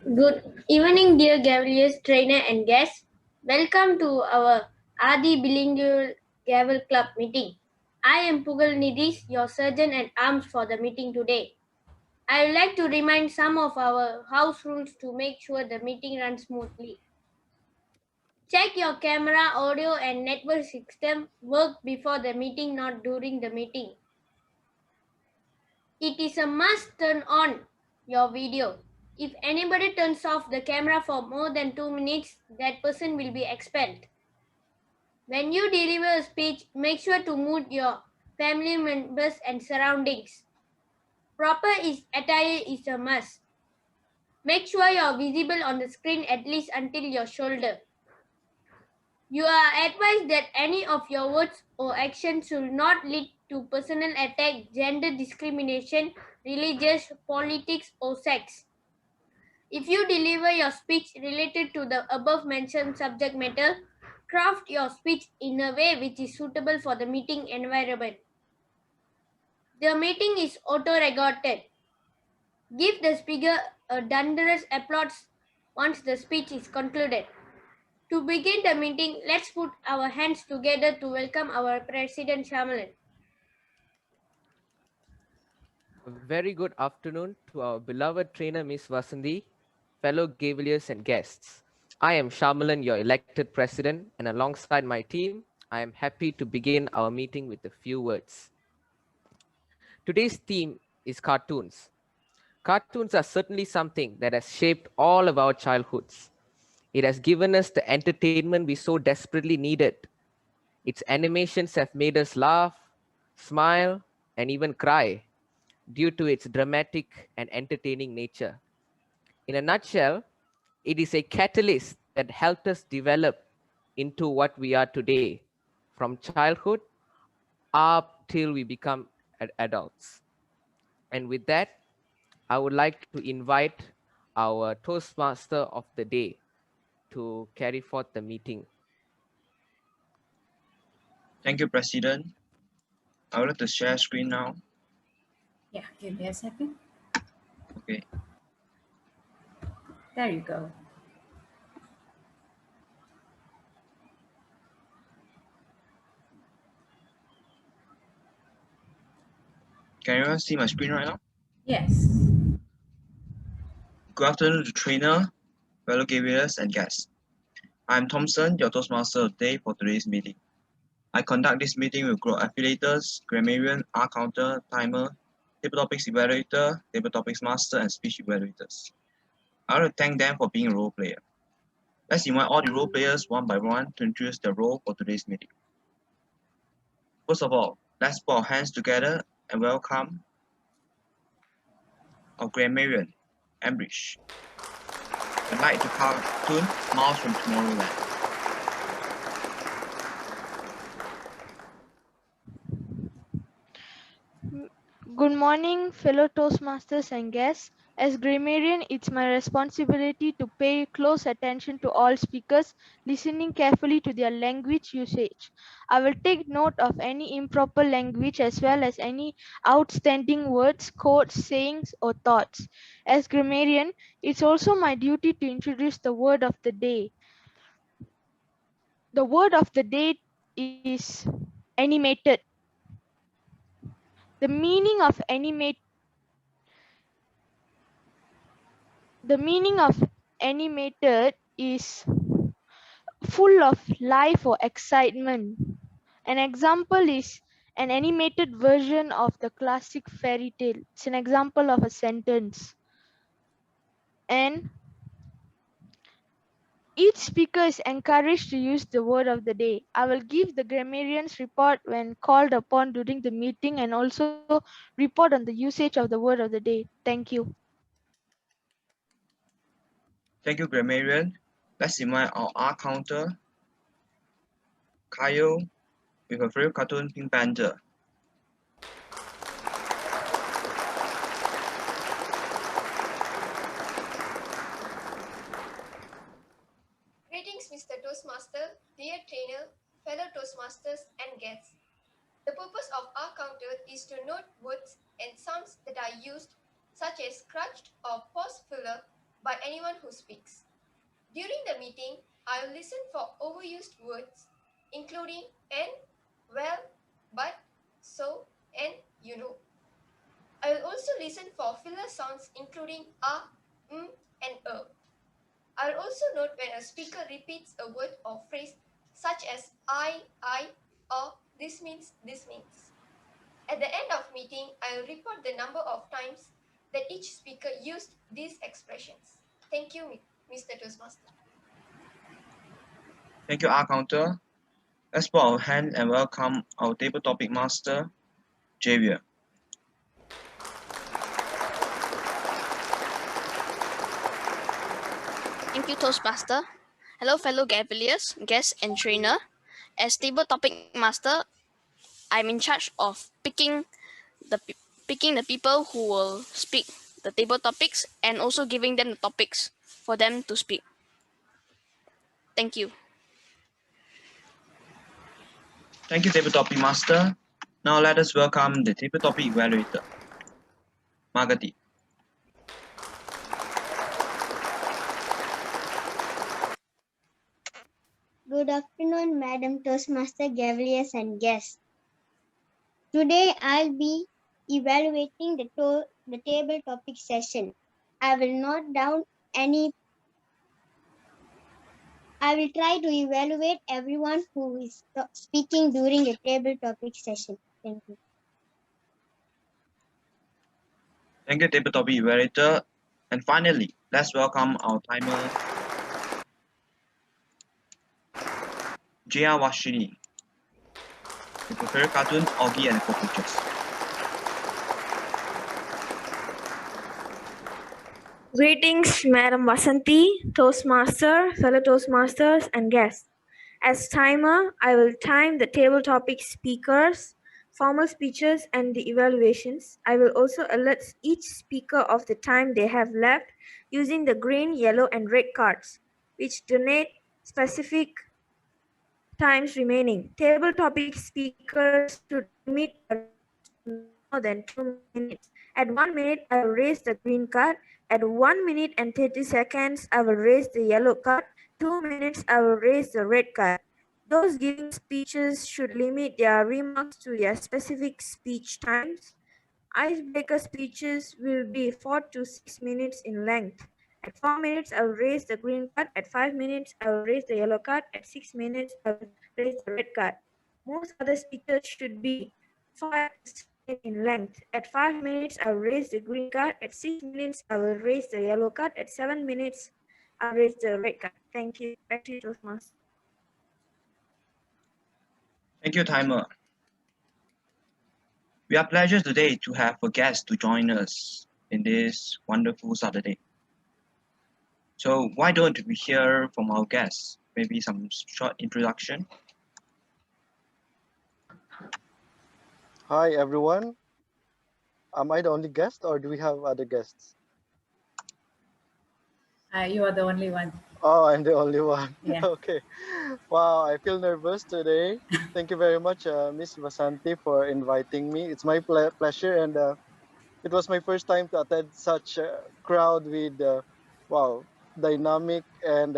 Good evening, dear Gavel trainer and guests. Welcome to our Aathi Bilingual Gavel Club meeting. I am Pugal Nidis, your surgeon at arms for the meeting today. I would like to remind some of our house rules to make sure the meeting runs smoothly. Check your camera, audio, and network system work before the meeting, not during the meeting. It is a must turn on your video. If anybody turns off the camera for more than 2 minutes, that person will be expelled. When you deliver a speech, make sure to mute your family members and surroundings. Proper attire is a must. Make sure you are visible on the screen at least until your shoulder. You are advised that any of your words or actions should not lead to personal attack, gender discrimination, religious, politics, or sex. If you deliver your speech related to the above mentioned subject matter, craft your speech in a way which is suitable for the meeting environment. The meeting is auto-recorded. Give the speaker a thunderous applause once the speech is concluded. To begin the meeting, let's put our hands together to welcome our President Shamalan. A very good afternoon to our beloved trainer, Miss Vasanthi, fellow Gaveliers and guests. I am Shamalan, your elected president, and alongside my team, I am happy to begin our meeting with a few words. Today's theme is cartoons. Cartoons are certainly something that has shaped all of our childhoods. It has given us the entertainment we so desperately needed. Its animations have made us laugh, smile, and even cry due to its dramatic and entertaining nature. In a nutshell, it is a catalyst that helped us develop into what we are today, from childhood up till we become adults. And with that, I would like to invite our Toastmaster of the day to carry forth the meeting. Thank you, President. I would like to share screen now. Yeah, give me a second. Okay. There you go. Can you see my screen right now? Yes. Good afternoon to trainer, fellow Gaviers and guests. I'm Thompson, your Toastmaster of the day for today's meeting. I conduct this meeting with group affiliators, grammarian, R counter, timer, table topics evaluator, table topics master, and speech evaluators. I want to thank them for being a role player. Let's invite all the role players one by one to introduce their role for today's meeting. First of all, let's put our hands together and welcome our grammarian, Ambrish. I'd like to cartoon Miles from Tomorrowland. Good morning, fellow Toastmasters and guests. As grammarian, it's my responsibility to pay close attention to all speakers, listening carefully to their language usage. I will take note of any improper language as well as any outstanding words, quotes, sayings, or thoughts. As grammarian, it's also my duty to introduce the word of the day. The word of the day is animated. The meaning of animated is full of life or excitement. An example is an animated version of the classic fairy tale. It's an example of a sentence. And each speaker is encouraged to use the word of the day. I will give the grammarian's report when called upon during the meeting and also report on the usage of the word of the day. Thank you. Thank you, grammarian. Let's invite our R counter, Kyle, with a favorite cartoon, Pink Panther. Greetings, Mr. Toastmaster, dear trainer, fellow Toastmasters, and guests. The purpose of our counter is to note words and sounds that are used, such as crutched or pause filler, by anyone who speaks. During the meeting, I will listen for overused words, including and, well, but, so, and you know. I will also listen for filler sounds including and I will also note when a speaker repeats a word or phrase such as I, or this means, this means. At the end of meeting, I will report the number of times that each speaker used these expressions. Thank you, Mr. Toastmaster. Thank you, our counter. Let's put our hand and welcome our table topic master, Javier. Thank you, Toastmaster. Hello, fellow Gaveliers, guests, and trainer. As table topic master, I'm in charge of picking the people who will speak the table topics and also giving them the topics for them to speak. Thank you. Thank you, table topic master. Now let us welcome the table topic evaluator, Magadi. Good afternoon, Madam Toastmaster, Gaveliers, and guests. Today I'll be evaluating the table topic session. I will try to evaluate everyone who is speaking during the table topic session. Thank you. Thank you, table topic evaluator. And finally, let's welcome our timer, Jia Washini. Your favorite cartoon, Augie and the Cockroaches. Greetings, Madam Vasanti, Toastmaster, fellow Toastmasters, and guests. As timer, I will time the table topic speakers, formal speeches, and the evaluations. I will also alert each speaker of the time they have left using the green, yellow, and red cards, which denote specific times remaining. Table topic speakers should limit their remarks to no more than 2 minutes. At 1 minute, I will raise the green card. At 1 minute and 30 seconds, I will raise the yellow card. 2 minutes, I will raise the red card. Those giving speeches should limit their remarks to their specific speech times. Icebreaker speeches will be 4 to 6 minutes in length. At 4 minutes, I will raise the green card. At 5 minutes, I will raise the yellow card. At 6 minutes, I will raise the red card. Most other speakers should be 5 to 6 minutes in length. At 5 minutes, I will raise the green card. At 6 minutes, I will raise the yellow card. At 7 minutes, I'll raise the red card. Thank you. Back to you, Toastmaster. Thank you, timer. We are pleased today to have a guest to join us in this wonderful Saturday. So why don't we hear from our guests? Maybe some short introduction. Hi everyone. Am I the only guest or do we have other guests? You are the only one. Oh, I'm the only one. Yeah. Okay. Wow, I feel nervous today. Thank you very much, Miss Vasanti, for inviting me. It's my pleasure, and it was my first time to attend such a crowd with, wow, dynamic and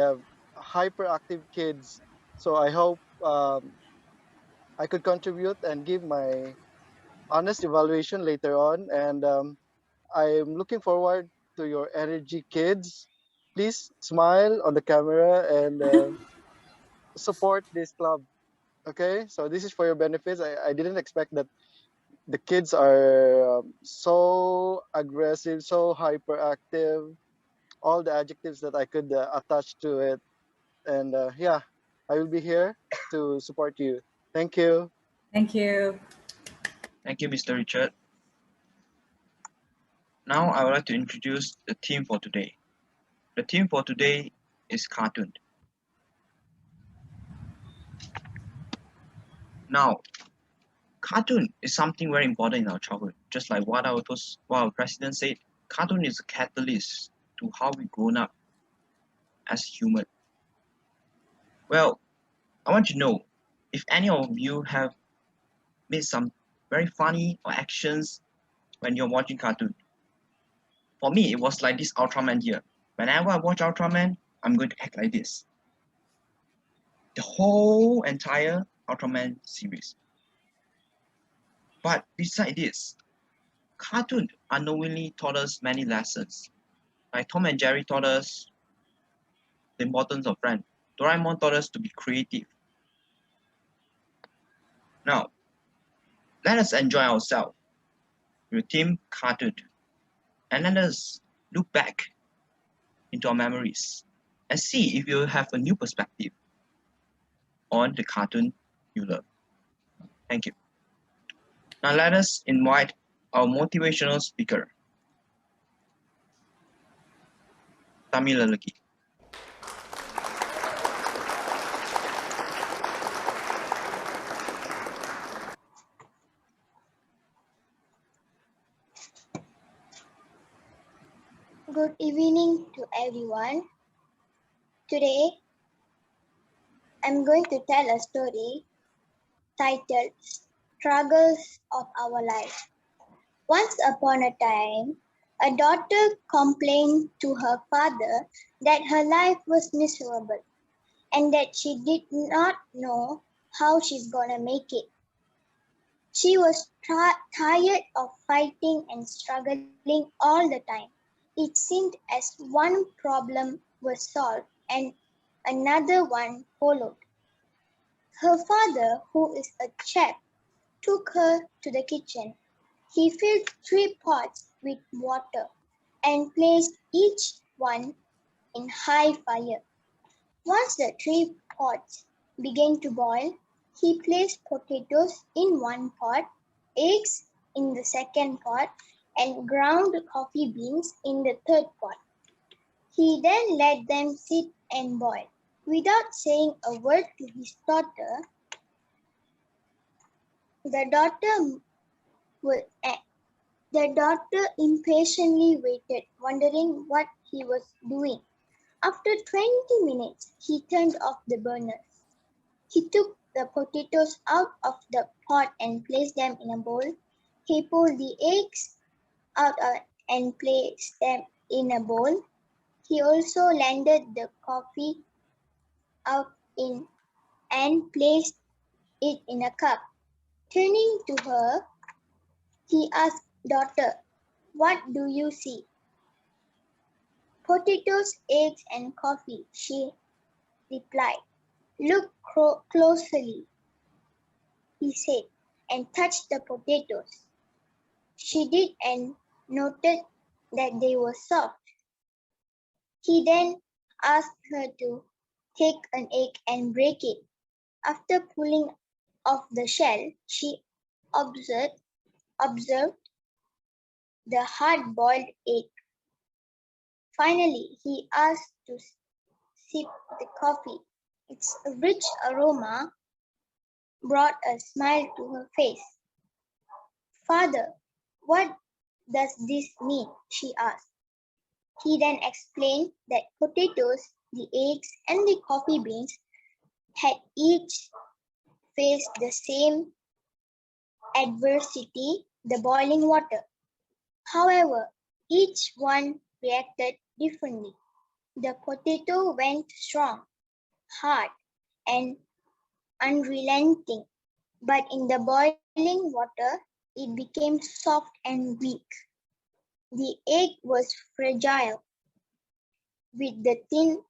hyperactive kids. So I hope I could contribute and give my honest evaluation later on. And I'm looking forward to your energy, kids. Please smile on the camera and support this club. Okay, so this is for your benefits. I didn't expect that the kids are so aggressive, so hyperactive, all the adjectives that I could attach to it. And yeah, I will be here to support you. Thank you. Thank you. Thank you, Mr. Richard. Now I would like to introduce the theme for today. The theme for today is cartoon. Now, cartoon is something very important in our childhood. Just like what our president said, cartoon is a catalyst to how we grown up as human. Well, I want to know if any of you have made some very funny or actions when you're watching cartoon. For me, it was like this Ultraman here. Whenever I watch Ultraman, I'm going to act like this. The whole entire Ultraman series. But beside this, cartoons unknowingly taught us many lessons. Like Tom and Jerry taught us the importance of friends. Doraemon taught us to be creative. Now, let us enjoy ourselves with Team Cartoon and let us look back into our memories and see if you have a new perspective on the cartoon you love. Thank you. Now let us invite our motivational speaker, Tamil Lalaki. Good evening to everyone. Today, I'm going to tell a story titled Struggles of Our Life. Once upon a time, a daughter complained to her father that her life was miserable and that she did not know how she's gonna make it. She was tired of fighting and struggling all the time. It seemed as one problem was solved and another one followed. Her father, who is a chef, took her to the kitchen. He filled 3 pots with water and placed each one in high fire. Once the 3 pots began to boil, he placed potatoes in one pot, eggs in the second pot, and ground coffee beans in the third pot. He then let them sit and boil. Without saying a word to his daughter, the daughter would act. The daughter impatiently waited, wondering what he was doing. After 20 minutes, he turned off the burners. He took the potatoes out of the pot and placed them in a bowl. He pulled the eggs out and placed them in a bowl. He also landed the coffee out in and placed it in a cup. Turning to her, he asked, "Daughter, what do you see?" "Potatoes, eggs, and coffee," she replied. "Look closely," he said, and touched the potatoes. She did and noted that they were soft. He then asked her to take an egg and break it. After pulling off the shell, she observed the hard-boiled egg. Finally, he asked to sip the coffee. Its rich aroma brought a smile to her face. "Father, what does this mean?" she asked. He then explained that potatoes, the eggs, and the coffee beans had each faced the same adversity, the boiling water. However, each one reacted differently. The potato went strong, hard, and unrelenting, but in the boiling water, it became soft and weak. The egg was fragile, with the thin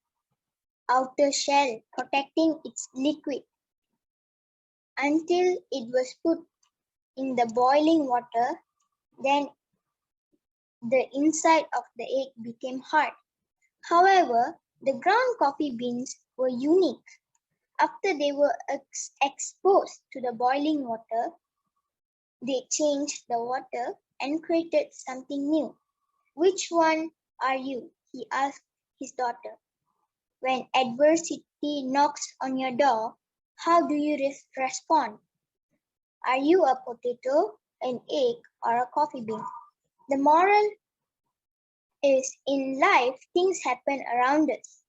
outer shell protecting its liquid. Until it was put in the boiling water, then the inside of the egg became hard. However, the ground coffee beans were unique. After they were exposed to the boiling water, they changed the water and created something new. "Which one are you?" he asked his daughter. "When adversity knocks on your door, how do you respond? Are you a potato, an egg, or a coffee bean?" The moral is, in life, things happen around us.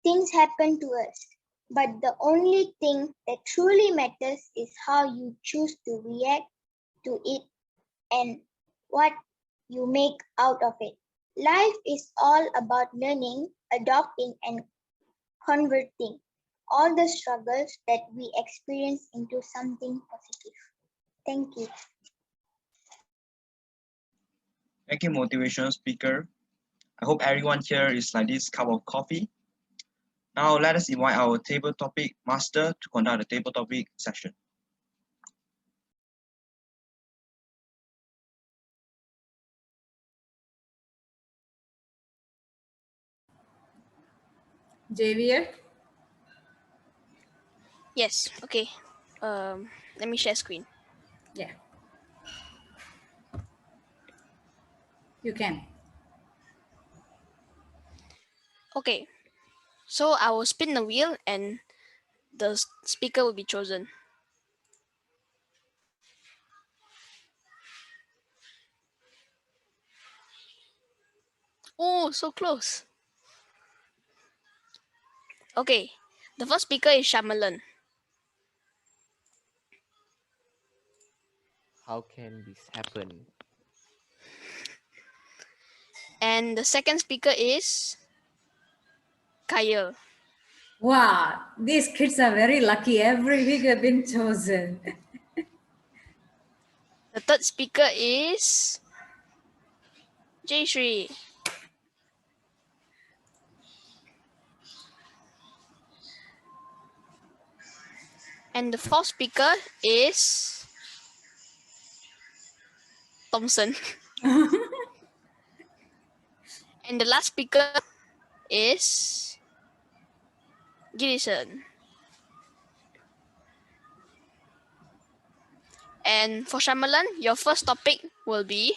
Things happen to us. But the only thing that truly matters is how you choose to react to it and what you make out of it. Life is all about learning, adopting, and converting all the struggles that we experience into something positive. Thank you. Thank you, motivational speaker. I hope everyone here is like this cup of coffee. Now let us invite our table topic master to conduct the table topic session. Javier? Yes, okay. Let me share screen. Yeah. You can. Okay, so I will spin the wheel and the speaker will be chosen. Oh, so close. Okay, the first speaker is Shyamalan. How can this happen? And the second speaker is Kyle. Wow, these kids are very lucky. Every week have been chosen. The third speaker is Jayshree. And the fourth speaker is Thompson. And the last speaker is Gilson. And for Shyamalan, your first topic will be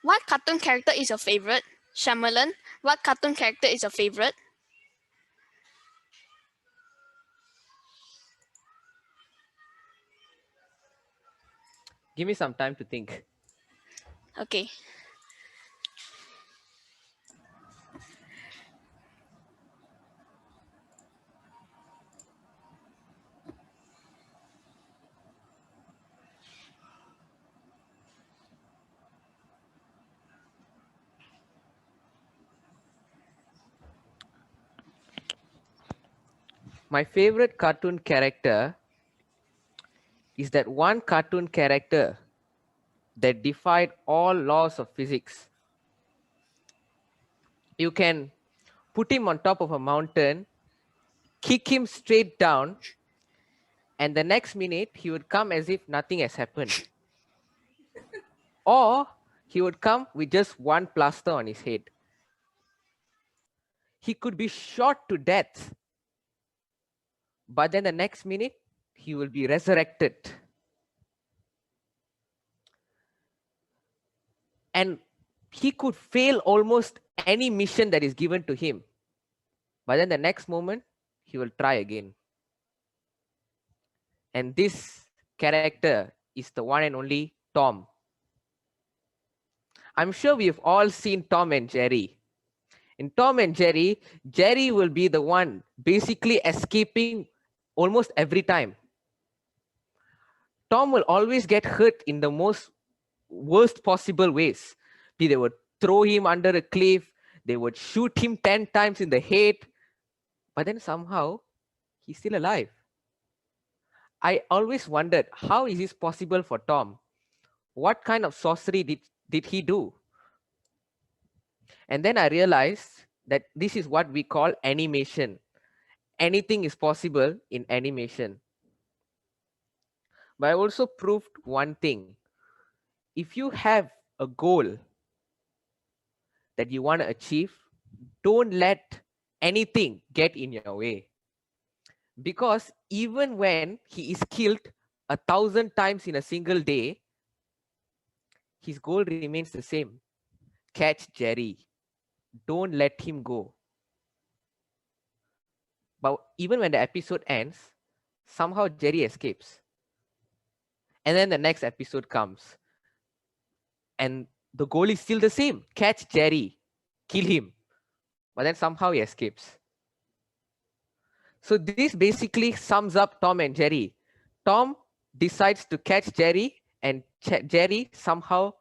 what cartoon character is your favorite? Shyamalan, what cartoon character is your favorite? Give me some time to think. Okay. My favorite cartoon character is that one cartoon character that defied all laws of physics. You can put him on top of a mountain, kick him straight down, and the next minute he would come as if nothing has happened. Or he would come with just one plaster on his head. He could be shot to death, but then the next minute he will be resurrected. And he could fail almost any mission that is given to him, but then the next moment he will try again. And this character is the one and only Tom. I'm sure we've all seen Tom and Jerry. In Tom and Jerry, Jerry will be the one basically escaping almost every time. Tom will always get hurt in the most worst possible ways. They would throw him under a cliff, they would shoot him 10 times in the head, but then somehow he's still alive. I always wondered, how is this possible for Tom? What kind of sorcery did he do? And then I realized that this is what we call animation. Anything is possible in animation. But I also proved one thing. If you have a goal that you want to achieve, don't let anything get in your way. Because even when he is killed 1,000 times in a single day, his goal remains the same. Catch Jerry. Don't let him go. But even when the episode ends, somehow Jerry escapes. And then the next episode comes. And the goal is still the same. Catch Jerry. Kill him. But then somehow he escapes. So this basically sums up Tom and Jerry. Tom decides to catch Jerry, and Jerry somehow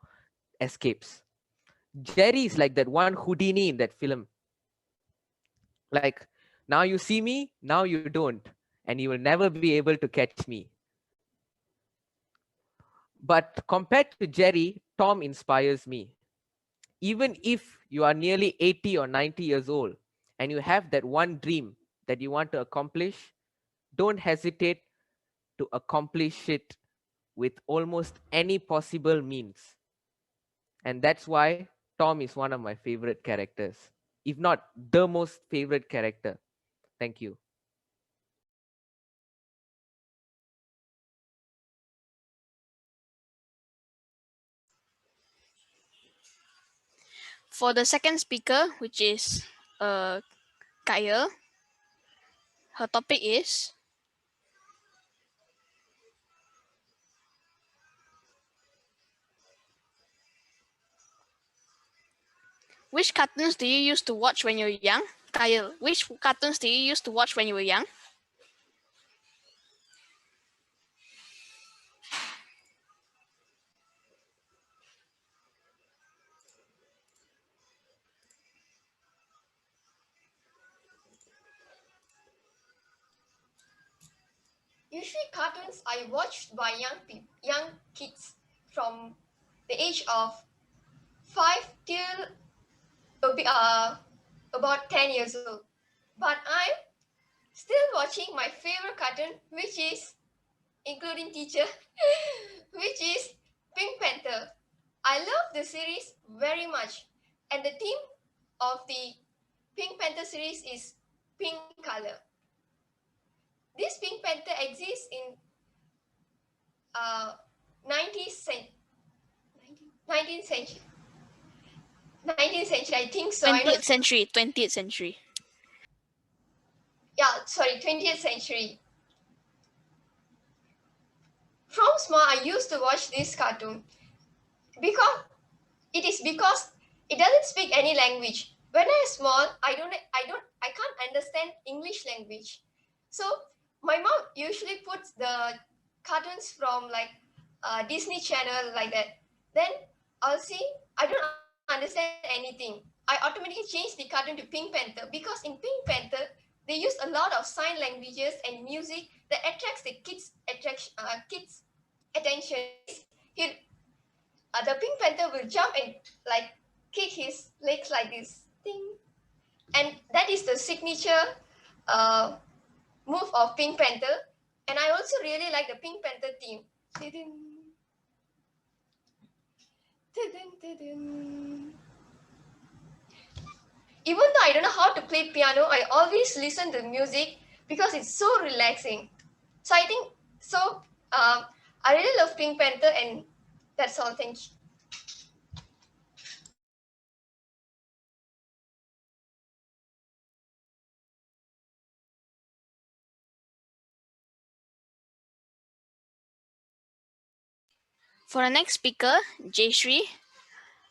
escapes. Jerry is like that one Houdini in that film. Like, now you see me, now you don't, and you will never be able to catch me. But compared to Jerry, Tom inspires me. Even if you are nearly 80 or 90 years old and you have that one dream that you want to accomplish, don't hesitate to accomplish it with almost any possible means. And that's why Tom is one of my favorite characters, if not the most favorite character. Thank you. For the second speaker, which is Kaya, her topic is which cartoons do you used to watch when you were young? Kyle, which cartoons do you used to watch when you were young? Usually cartoons I watched by young kids from the age of 5 till about 10 years old. But I'm still watching my favorite cartoon, which is, including teacher, which is Pink Panther. I love the series very much, and the theme of the Pink Panther series is pink color. This Pink Panther exists in 19th century. 19th century. 19th century, I think so. 20th century. 20th century. Yeah, sorry, 20th century. From small, I used to watch this cartoon because it doesn't speak any language. When I was small, I can't understand English language. So my mom usually puts the cartoons from like Disney Channel like that. Then I'll see, I don't understand anything. I automatically change the cartoon to Pink Panther because in Pink Panther they use a lot of sign languages and music that attracts the kids attention. The Pink Panther will jump and like kick his legs like this thing, and that is the signature uh, move of Pink Panther. And I also really like the Pink Panther theme. Even though I don't know how to play piano, I always listen to music because it's so relaxing. So I think so. I really love Pink Panther, and that's all. Thank you. For the next speaker, Jayshree,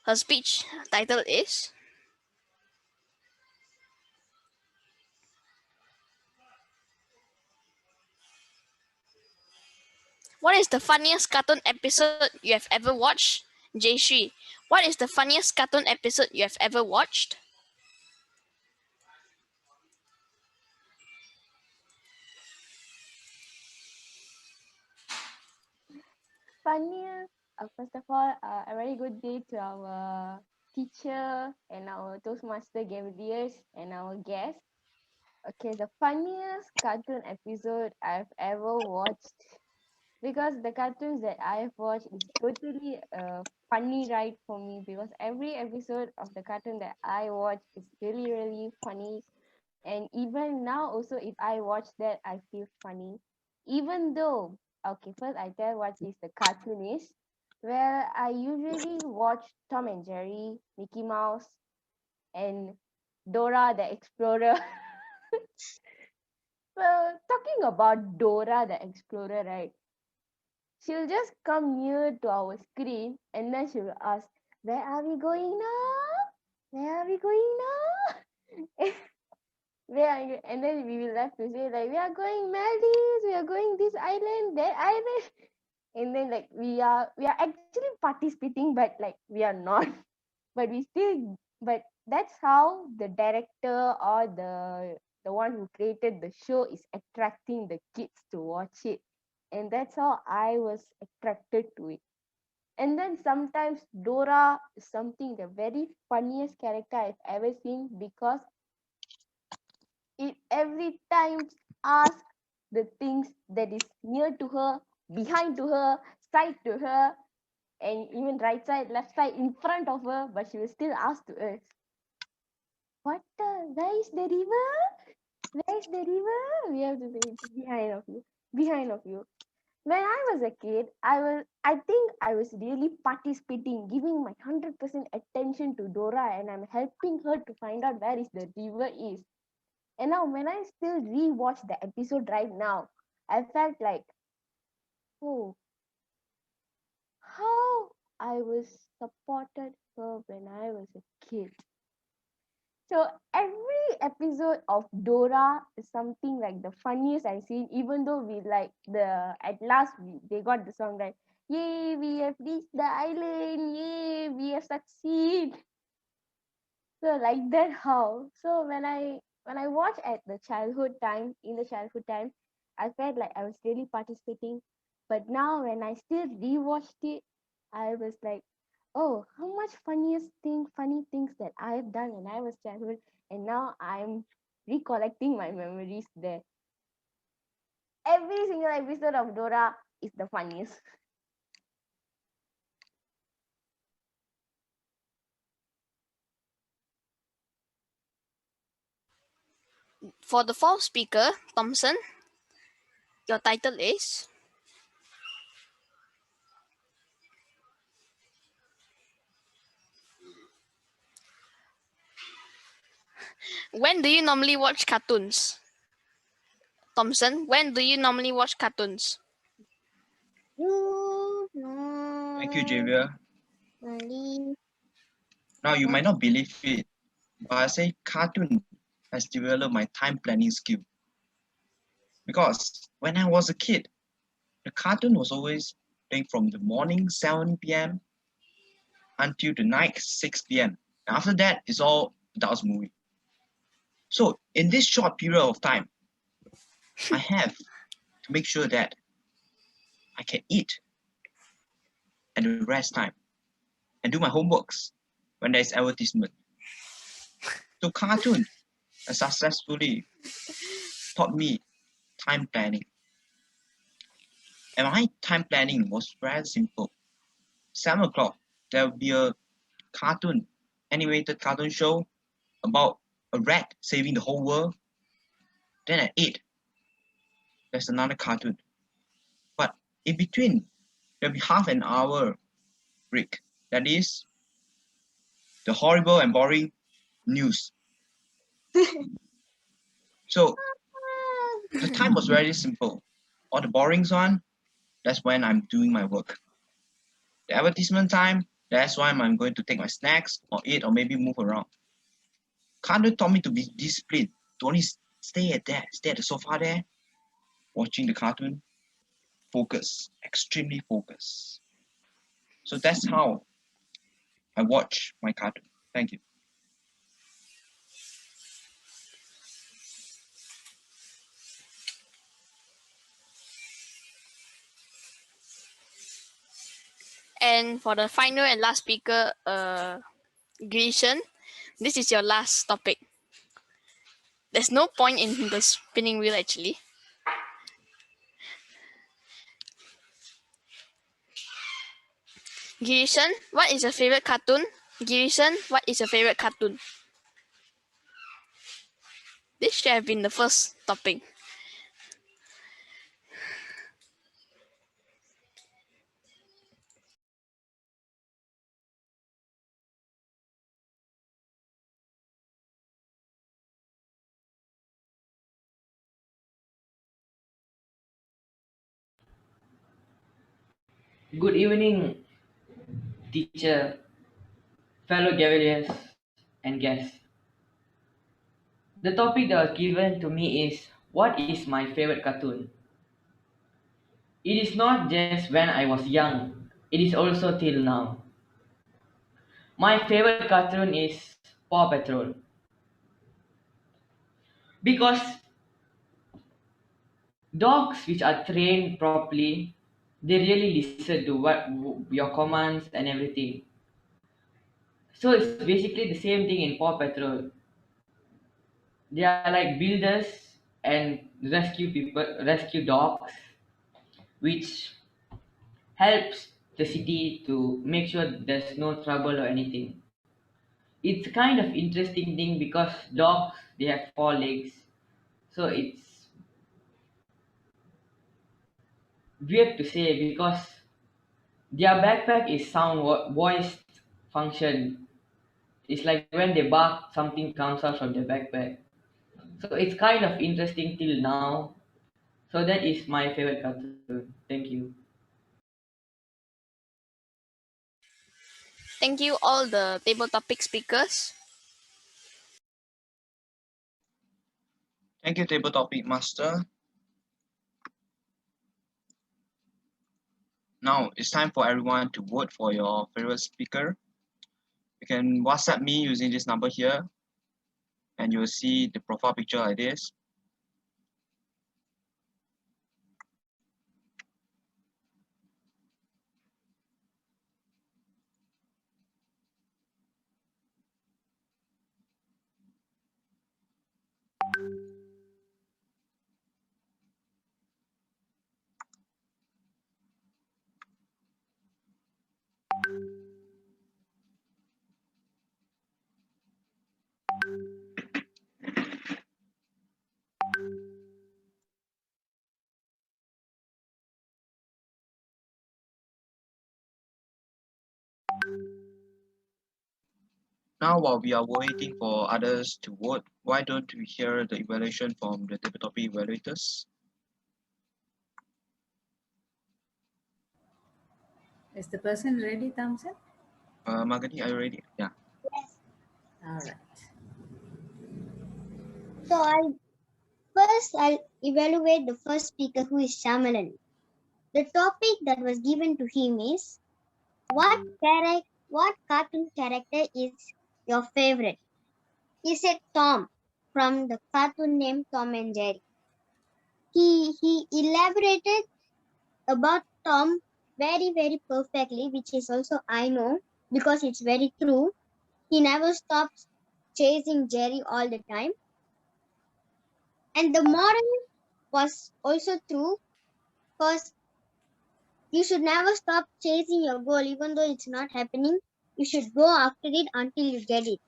her speech title is What is the funniest cartoon episode you have ever watched? Jayshree, what is the funniest cartoon episode you have ever watched? Funniest, first of all, a very good day to our teacher and our Toastmaster Gaveliers and our guests. Okay, the funniest cartoon episode I've ever watched, because the cartoons that I've watched is totally a funny ride for me, because every episode of the cartoon that I watch is really, really funny. And even now also, if I watch that, I feel funny. Even though, okay, first I tell what is the cartoon is. Well, I usually watch Tom and Jerry, Mickey Mouse, and Dora the Explorer. Well, talking about Dora the Explorer, right? She'll just come near to our screen and then she will ask, "Where are we going now? Where are we going now?" where are you? And then we will have to say like we are going Maldives, we are going this island, that island. And then like we are actually participating, but like we are not. But we still, but that's how the director or the one who created the show is attracting the kids to watch it. And that's how I was attracted to it. And then sometimes Dora is something the very funniest character I've ever seen, because it every time asks the things that is near to her, behind to her, side to her, and even right side, left side, in front of her, but she will still ask to us, where is the river? Where is the river? We have to say it's behind of you, behind of you. When I was a kid, I think I was really participating, giving my 100% attention to Dora, and I'm helping her to find out where is the river is. And now when I still rewatch the episode right now, I felt like, oh, how I was supported her when I was a kid. So every episode of Dora is something like the funniest I've seen, even though we like at last they got the song right. Yay, we have reached the island, yay, we have succeeded. So like that how. So when I watch at the childhood time, in the childhood time, I felt like I was really participating. But now when I still rewatched it, I was like, oh, how much funny things that I have done when I was childhood, and now I'm recollecting my memories there. Every single episode of Dora is the funniest. For the fourth speaker, Thompson, your title is. When do you normally watch cartoons? Thompson, when do you normally watch cartoons? Thank you, Javier. Now, you might not believe it, but I say cartoon has developed my time planning skill. Because when I was a kid, the cartoon was always playing from the morning 7 p.m. until the night 6 p.m. After that, it's all adults movie. So in this short period of time, I have to make sure that I can eat and the rest time and do my homeworks when there's advertisement. So cartoon has successfully taught me time planning. And my time planning was very simple. 7 o'clock, there will be a animated cartoon show about a rat saving the whole world. Then at 8, there's another cartoon. But in between, there'll be half an hour break. That is the horrible and boring news. So the time was very simple. All the boring one, that's when I'm doing my work. The advertisement time, that's when I'm going to take my snacks or eat or maybe move around. Cartoon taught me to be disciplined, to only stay at the sofa there, watching the cartoon, focus, extremely focus. So that's how I watch my cartoon. Thank you. And for the final and last speaker, Grishan, this is your last topic. There's no point in the spinning wheel actually. Girishan, what is your favorite cartoon? Girishan, what is your favorite cartoon? This should have been the first topic. Good evening, teacher, fellow Gaveliers, and guests. The topic that was given to me is what is my favorite cartoon? It is not just when I was young, it is also till now. My favorite cartoon is Paw Patrol because dogs which are trained properly, they really listen to what your commands and everything. So it's basically the same thing in Paw Patrol. They are like builders and rescue dogs, which helps the city to make sure there's no trouble or anything. It's kind of interesting thing because dogs they have four legs, so it's weird to say because their backpack is voiced function. It's like when they bark, something comes out from their backpack. So it's kind of interesting till now. So that is my favorite cartoon. Thank you. Thank you all the table topic speakers. Thank you, Table Topic Master. Now it's time for everyone to vote for your favorite speaker. You can WhatsApp me using this number here, and you'll see the profile picture like this. Now, while we are waiting for others to vote, why don't we hear the evaluation from the table topic evaluators? Is the person ready, Thompson? Margani, are you ready? Yeah. Yes. All right. So I'll evaluate the first speaker, who is Shamalan. The topic that was given to him is what cartoon character is your favorite? He said Tom from the cartoon named Tom and Jerry. He elaborated about Tom very perfectly, which is also I know because it's very true. He never stops chasing Jerry all the time. And the moral was also true because you should never stop chasing your goal even though it's not happening. You should go after it until you get it.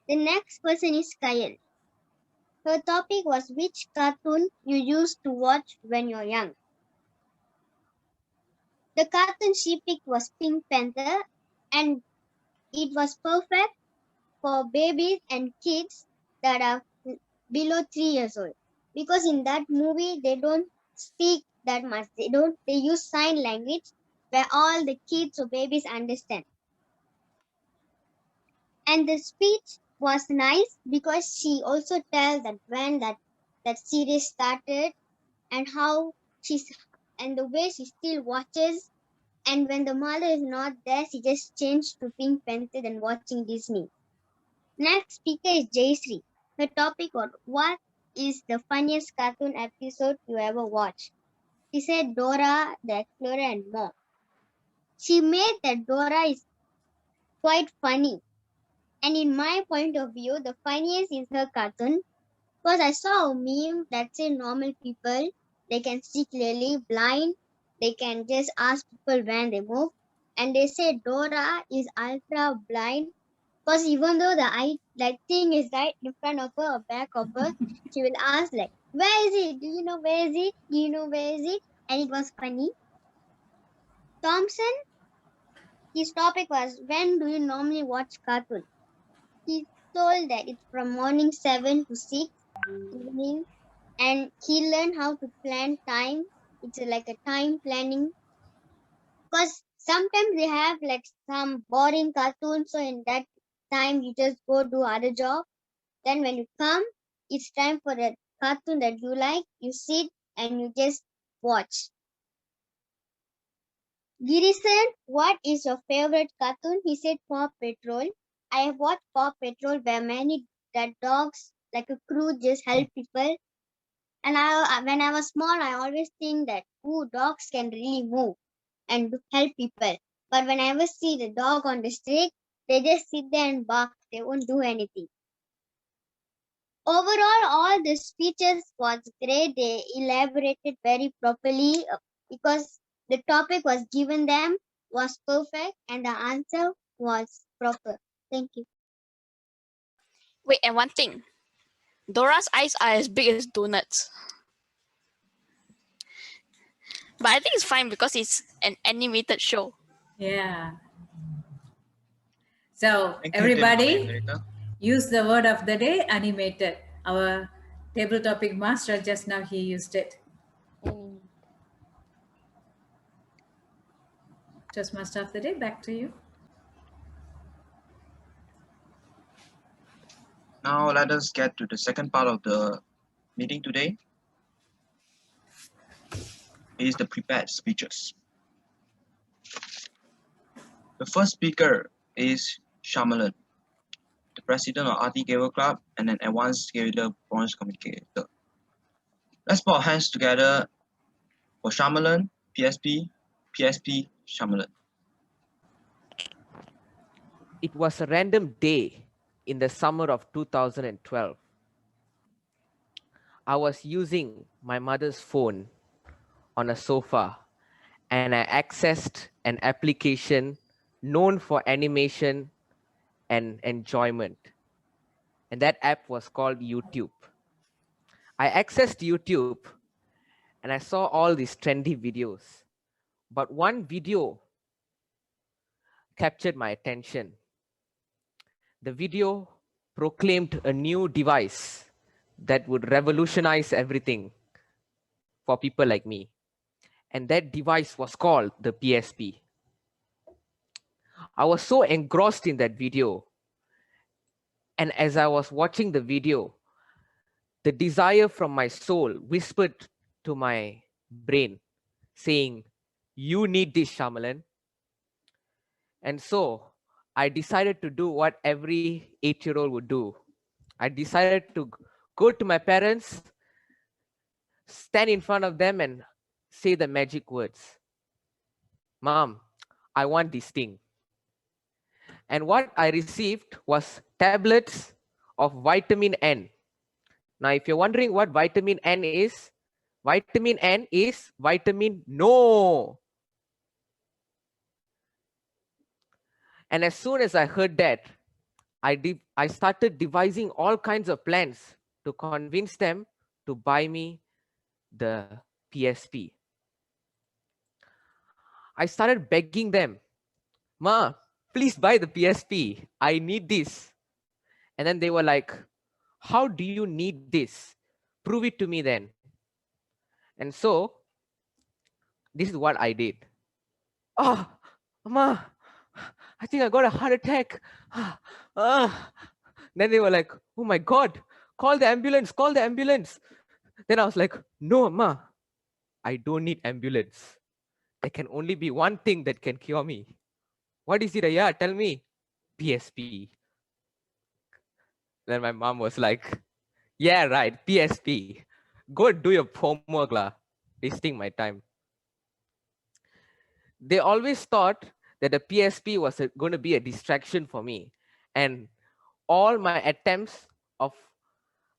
The next person is Kyle. Her topic was which cartoon you used to watch when you're young. The cartoon she picked was Pink Panther, and it was perfect for babies and kids that are below 3 years old. Because in that movie they don't speak that much. They use sign language where all the kids or babies understand. And the speech was nice because she also tells that when that series started and how she's and the way she still watches, and when the mother is not there she just changed to Pink Panther and watching Disney. Next speaker is Jayshree. Her topic was what is the funniest cartoon episode you ever watched? She said Dora the Explorer and more. She made that Dora is quite funny. And in my point of view, the funniest is her cartoon. Because I saw a meme that said normal people, they can see clearly, blind, they can just ask people when they move. And they say Dora is ultra blind because even though the eye like thing is right in front of her or back of her, she will ask like, where is it? Do you know where is it? Do you know where is it? And it was funny. Thompson, his topic was when do you normally watch cartoon? He told that it's from morning 7 to 6 evening, and he learned how to plan time. It's like a time planning because sometimes they have like some boring cartoons, so in that time you just go do other job. Then when you come, it's time for a cartoon that you like. You sit and you just watch. Giri said, "What is your favorite cartoon?" He said, "Paw Patrol." I have watched Paw Patrol where many that dogs like a crew just help people. And when I was small, I always think that, ooh, dogs can really move and help people. But when I ever see the dog on the street, they just sit there and bark. They won't do anything. Overall, all the speeches was great. They elaborated very properly because the topic was given them was perfect and the answer was proper. Thank you. Wait, and one thing. Dora's eyes are as big as donuts. But I think it's fine because it's an animated show. Yeah. So Thank you, everybody moderator. use the word of the day, animated. Our table topic master just now he used it. Toastmaster of the day, back to you. Now let us get to the second part of the meeting today. Is the prepared speeches. The first speaker is Shamalan, the president of Aathi Gavel Club and an advanced Gavel bronze communicator. Let's put our hands together for Shamalan, PSP, PSP, Shamalan. It was a random day in the summer of 2012. I was using my mother's phone on a sofa and I accessed an application known for animation and enjoyment. And that app was called YouTube. I accessed YouTube and I saw all these trendy videos. But one video captured my attention. The video proclaimed a new device that would revolutionize everything for people like me. And that device was called the PSP. I was so engrossed in that video. And as I was watching the video, the desire from my soul whispered to my brain, saying, "You need this, Shyamalan." And so I decided to do what every 8-year-old would do. I decided to go to my parents, stand in front of them, and say the magic words, "Mom, I want this thing." And what I received was tablets of vitamin N. Now, if you're wondering what vitamin N is vitamin no. And as soon as I heard that, I started devising all kinds of plans to convince them to buy me the PSP. I started begging them, "Ma, please buy the PSP. I need this." And then they were like, "How do you need this? Prove it to me then." And so this is what I did. "Oh, Ma, I think I got a heart attack." Then they were like, "Oh my God, call the ambulance, call the ambulance." Then I was like, "No, Ma, I don't need ambulance. There can only be one thing that can cure me." "What is it? Yeah, tell me." "PSP." Then my mom was like, "Yeah, right, PSP. Go do your homework, lah. Wasting my time." They always thought that the PSP was going to be a distraction for me. And all my attempts of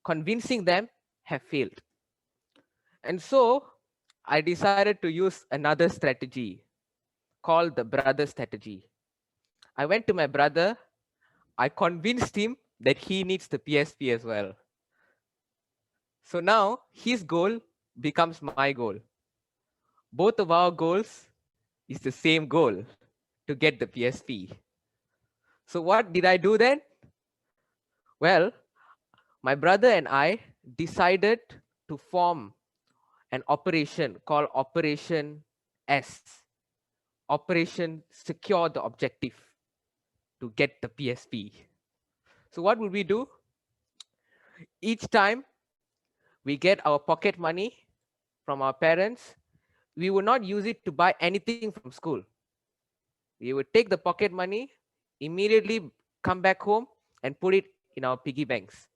convincing them have failed. And so I decided to use another strategy called the brother strategy. I went to my brother. I convinced him that he needs the PSP as well. So now his goal becomes my goal. Both of our goals is the same goal, to get the PSP. So what did I do then? Well, my brother and I decided to form an operation called Operation S. Operation Secure the Objective, to get the PSP. So what would we do? Each time we get our pocket money from our parents, we would not use it to buy anything from school. We would take the pocket money, immediately come back home and put it in our piggy banks.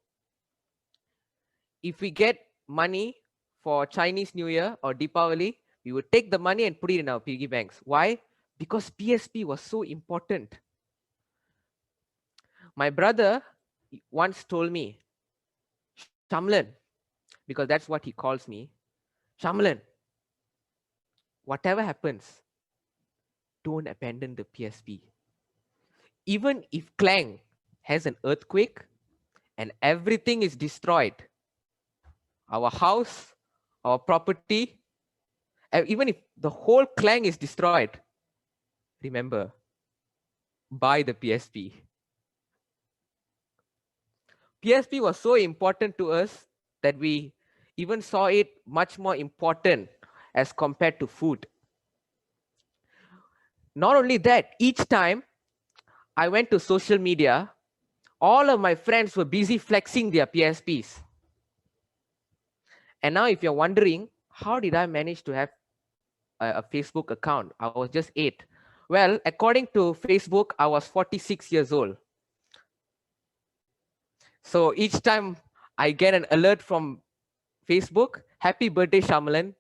If we get money for Chinese New Year or Deepavali, we would take the money and put it in our piggy banks. Why? Because PSP was so important. My brother once told me, Shamlan, because that's what he calls me, Shamlan, whatever happens, don't abandon the PSP. Even if Klang has an earthquake and everything is destroyed, our house, our property, even if the whole Klang is destroyed, remember, buy the PSP. PSP was so important to us that we even saw it much more important as compared to food. Not only that, each time I went to social media, all of my friends were busy flexing their PSPs. And now if you're wondering, how did I manage to have a Facebook account? I was just 8. Well, according to Facebook, I was 46 years old. So each time I get an alert from Facebook, happy birthday, Shamalan,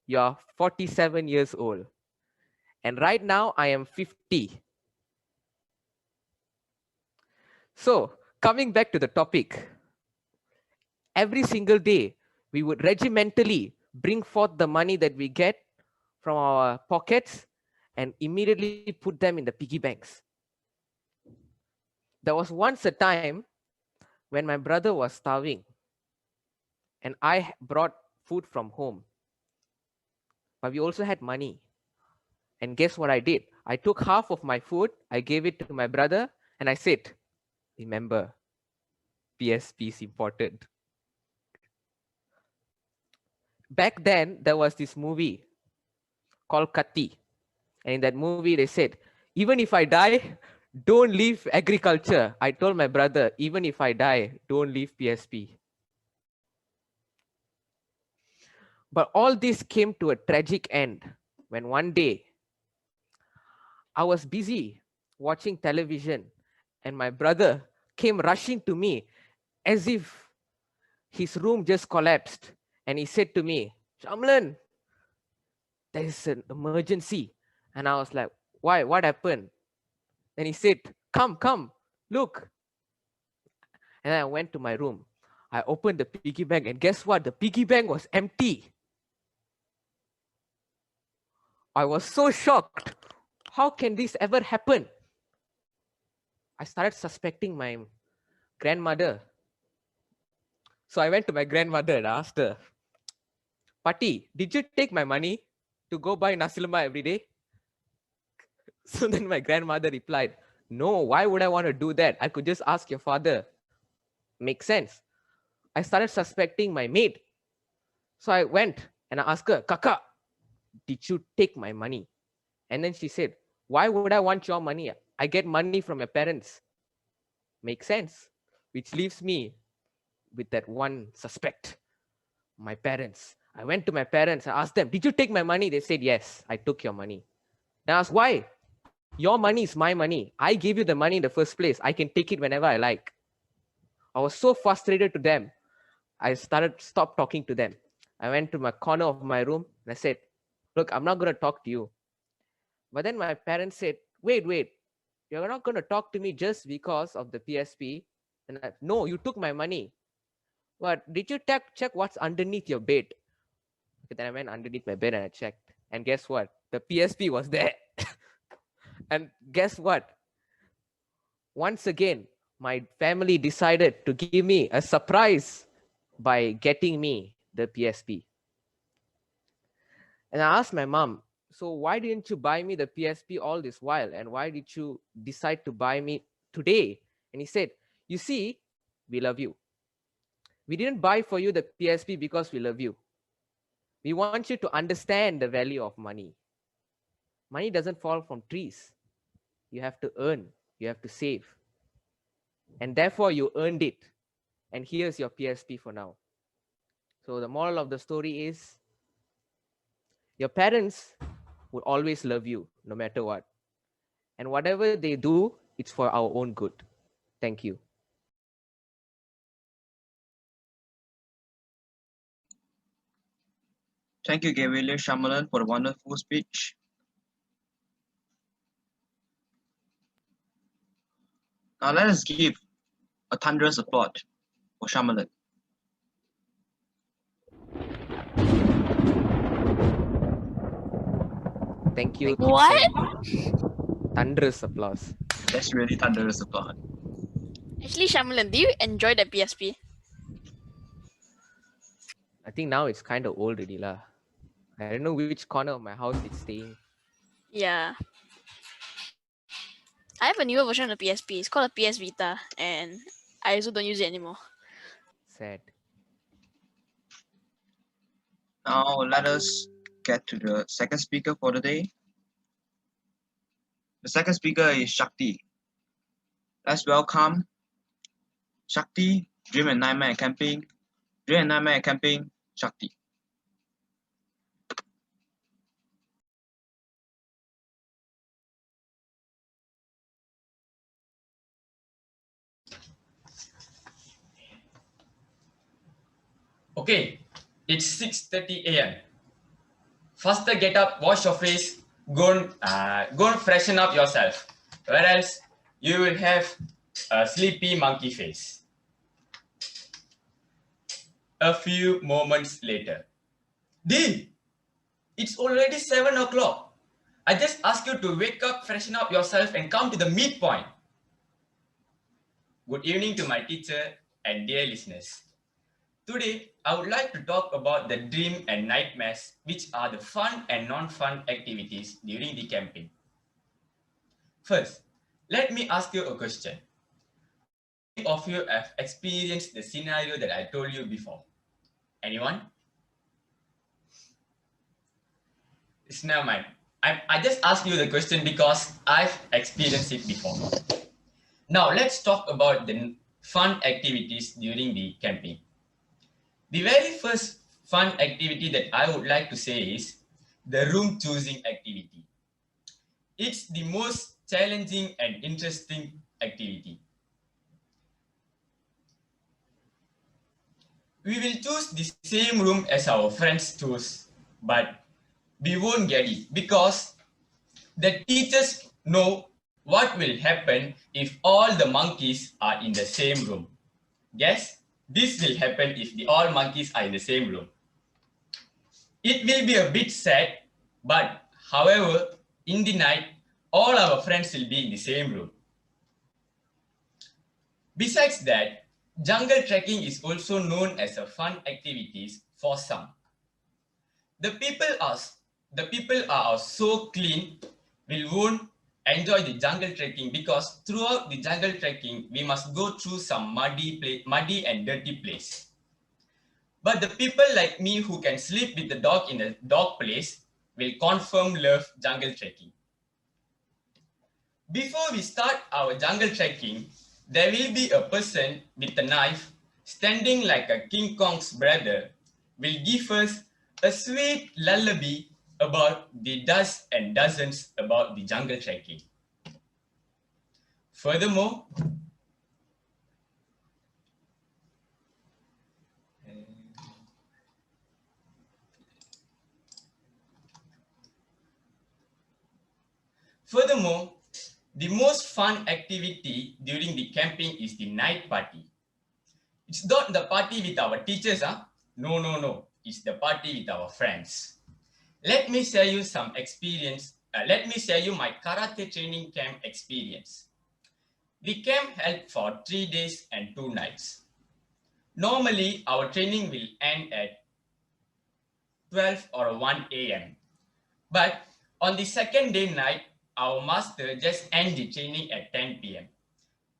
you're 47 years old. And right now I am 50. So coming back to the topic, every single day, we would regimentally bring forth the money that we get from our pockets and immediately put them in the piggy banks. There was once a time when my brother was starving and I brought food from home, but we also had money. And guess what I did? I took half of my food, I gave it to my brother, and I said, remember, PSP is important. Back then, there was this movie called Katti. And in that movie, they said, even if I die, don't leave agriculture. I told my brother, even if I die, don't leave PSP. But all this came to a tragic end when one day I was busy watching television and my brother came rushing to me as if his room just collapsed. And he said to me, Shamlan, there is an emergency. And I was like, why? What happened? Then he said, come, look. And I went to my room. I opened the piggy bank and guess what? The piggy bank was empty. I was so shocked. How can this ever happen? I started suspecting my grandmother. So I went to my grandmother and asked her, Patti, did you take my money to go buy nasi lemak every day? So then my grandmother replied, no, why would I want to do that? I could just ask your father. Makes sense. I started suspecting my maid. So I went and I asked her, Kaka, did you take my money? And then she said, why would I want your money? I get money from your parents. Makes sense. Which leaves me with that one suspect, my parents. I went to my parents, I asked them, did you take my money? They said, yes, I took your money. And I asked, why? Your money is my money. I gave you the money in the first place. I can take it whenever I like. I was so frustrated to them. I stopped talking to them. I went to my corner of my room and I said, look, I'm not going to talk to you. But then my parents said, wait, you're not going to talk to me just because of the PSP. And no, you took my money. But did you check what's underneath your bed? Okay, then I went underneath my bed and I checked. And guess what? The PSP was there. And guess what? Once again, my family decided to give me a surprise by getting me the PSP. And I asked my mom, so why didn't you buy me the PSP all this while? And why did you decide to buy me today? And he said, you see, we love you. We didn't buy for you the PSP because we love you. We want you to understand the value of money. Money doesn't fall from trees. You have to earn, you have to save. And therefore you earned it. and here's your PSP for now. So the moral of the story is your parents would always love you no matter what. And whatever they do, it's for our own good. Thank you. Thank you, Gavel Shamalan, for a wonderful speech. Now let us give a thunderous applause for Shamalan. Thank you. What? Thunderous applause. That's really thunderous applause. Actually, Shamalan, do you enjoy the PSP? I think now it's kind of old already lah. I don't know which corner of my house it's staying. Yeah. I have a newer version of the PSP. It's called a PS Vita, and I also don't use it anymore. Sad. Now let us get to the second speaker for the day. The second speaker is Shakti. Let's welcome Shakti, Dream and Nightmare Camping. Dream and Nightmare Camping, Shakti. Okay, it's 6:30 a.m. Faster get up, wash your face, go and freshen up yourself. Or else you will have a sleepy monkey face. A few moments later. D, it's already 7 o'clock. I just asked you to wake up, freshen up yourself, and come to the midpoint. Good evening to my teacher and dear listeners. Today, I would like to talk about the dream and nightmares, which are the fun and non-fun activities during the camping. First, let me ask you a question. How many of you have experienced the scenario that I told you before? Anyone? It's never mind. I just asked you the question because I've experienced it before. Now, let's talk about the fun activities during the camping. The very first fun activity that I would like to say is the room choosing activity. It's the most challenging and interesting activity. We will choose the same room as our friends choose, but we won't get it because the teachers know what will happen if all the monkeys are in the same room. Yes, this will happen if all monkeys are in the same room. It will be a bit sad, but however, in the night, all our friends will be in the same room. Besides that, jungle trekking is also known as a fun activity for some. The people are so clean, we won't enjoy the jungle trekking because throughout the jungle trekking, we must go through some muddy and dirty place. But the people like me who can sleep with the dog in a dog place will confirm love jungle trekking. Before we start our jungle trekking, there will be a person with a knife standing like a King Kong's brother will give us a sweet lullaby about the does and doesn't about the jungle trekking. Furthermore, the most fun activity during the camping is the night party. It's not the party with our teachers, huh? No. It's the party with our friends. Let me share you some experience. Let me share you my karate training camp experience. The camp held for 3 days and 2 nights. Normally, our training will end at 12 or 1 a.m. But on the second day night, our master just ended the training at 10 p.m.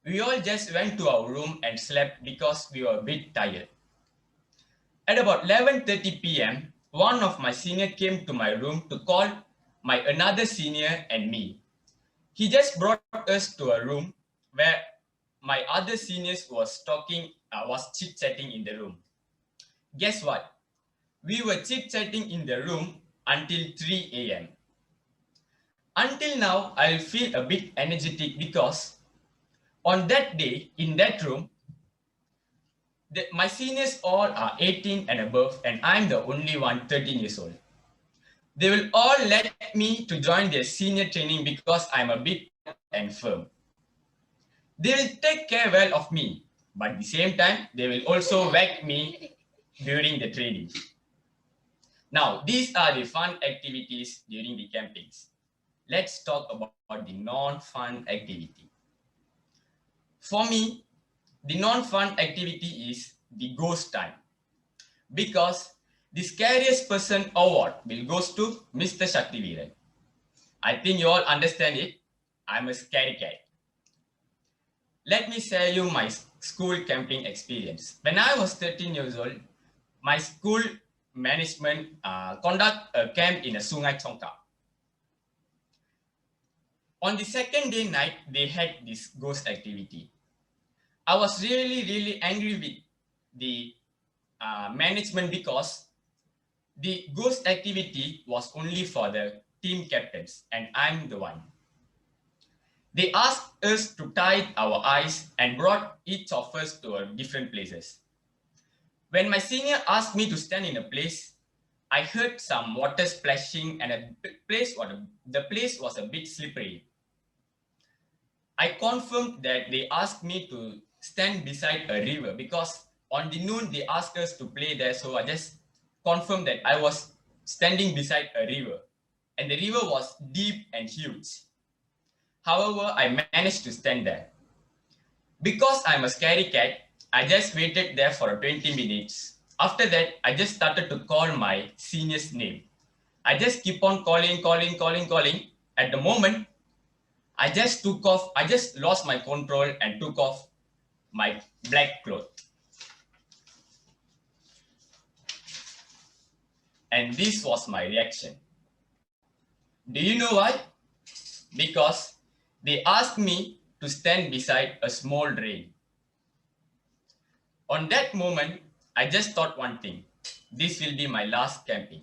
We all just went to our room and slept because we were a bit tired. At about 11:30 p.m., one of my seniors came to my room to call my another senior and me. He just brought us to a room where my other seniors was chit-chatting in the room. Guess what? We were chit-chatting in the room until 3 a.m. Until now, I feel a bit energetic because on that day, in that room, my seniors all are 18 and above, and I'm the only one 13 years old. They will all let me to join their senior training because I'm a bit tall and firm. They will take care well of me, but at the same time, they will also whack me during the training. Now, these are the fun activities during the campings. Let's talk about the non-fun activity. For me, the non-fun activity is the ghost time, because the scariest person award will goes to Mr. Shaktiveeran. I think you all understand it. I'm a scary cat. Let me share you my school camping experience. When I was 13 years old, my school management conduct a camp in a Sungai Chongka. On the second day night, they had this ghost activity. I was really angry with the management because the ghost activity was only for the team captains and I'm the one. They asked us to tie our eyes and brought each of us to different places. When my senior asked me to stand in a place, I heard some water splashing and the place was a bit slippery. I confirmed that they asked me to stand beside a river because on the noon they asked us to play there, so I just confirmed that I was standing beside a river and the river was deep and huge. However, I managed to stand there. Because I'm a scary cat, I just waited there for 20 minutes. After that, I just started to call my senior's name. I just keep on calling. At the moment, I just lost my control and took off my black cloth. And this was my reaction. Do you know why? Because they asked me to stand beside a small drain. On that moment, I just thought one thing. This will be my last camping.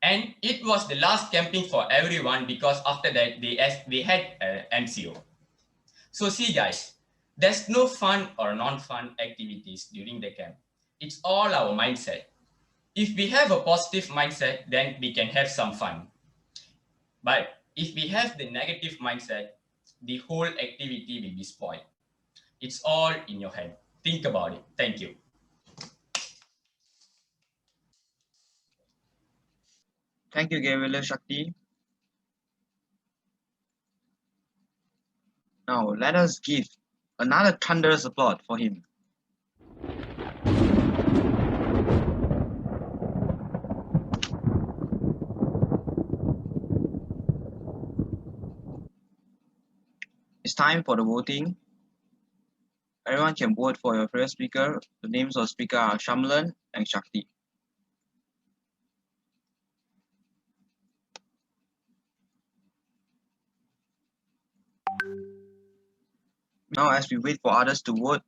And it was the last camping for everyone because after that, they had MCO. So see guys, there's no fun or non-fun activities during the camp. It's all our mindset. If we have a positive mindset, then we can have some fun. But if we have the negative mindset, the whole activity will be spoiled. It's all in your head. Think about it. Thank you. Thank you, Gavel Shakti. Now, let us give another thunderous applause for him. It's time for the voting. Everyone can vote for your favorite speaker. The names of speaker are Shamalan and Shakti. Now, as we wait for others to vote,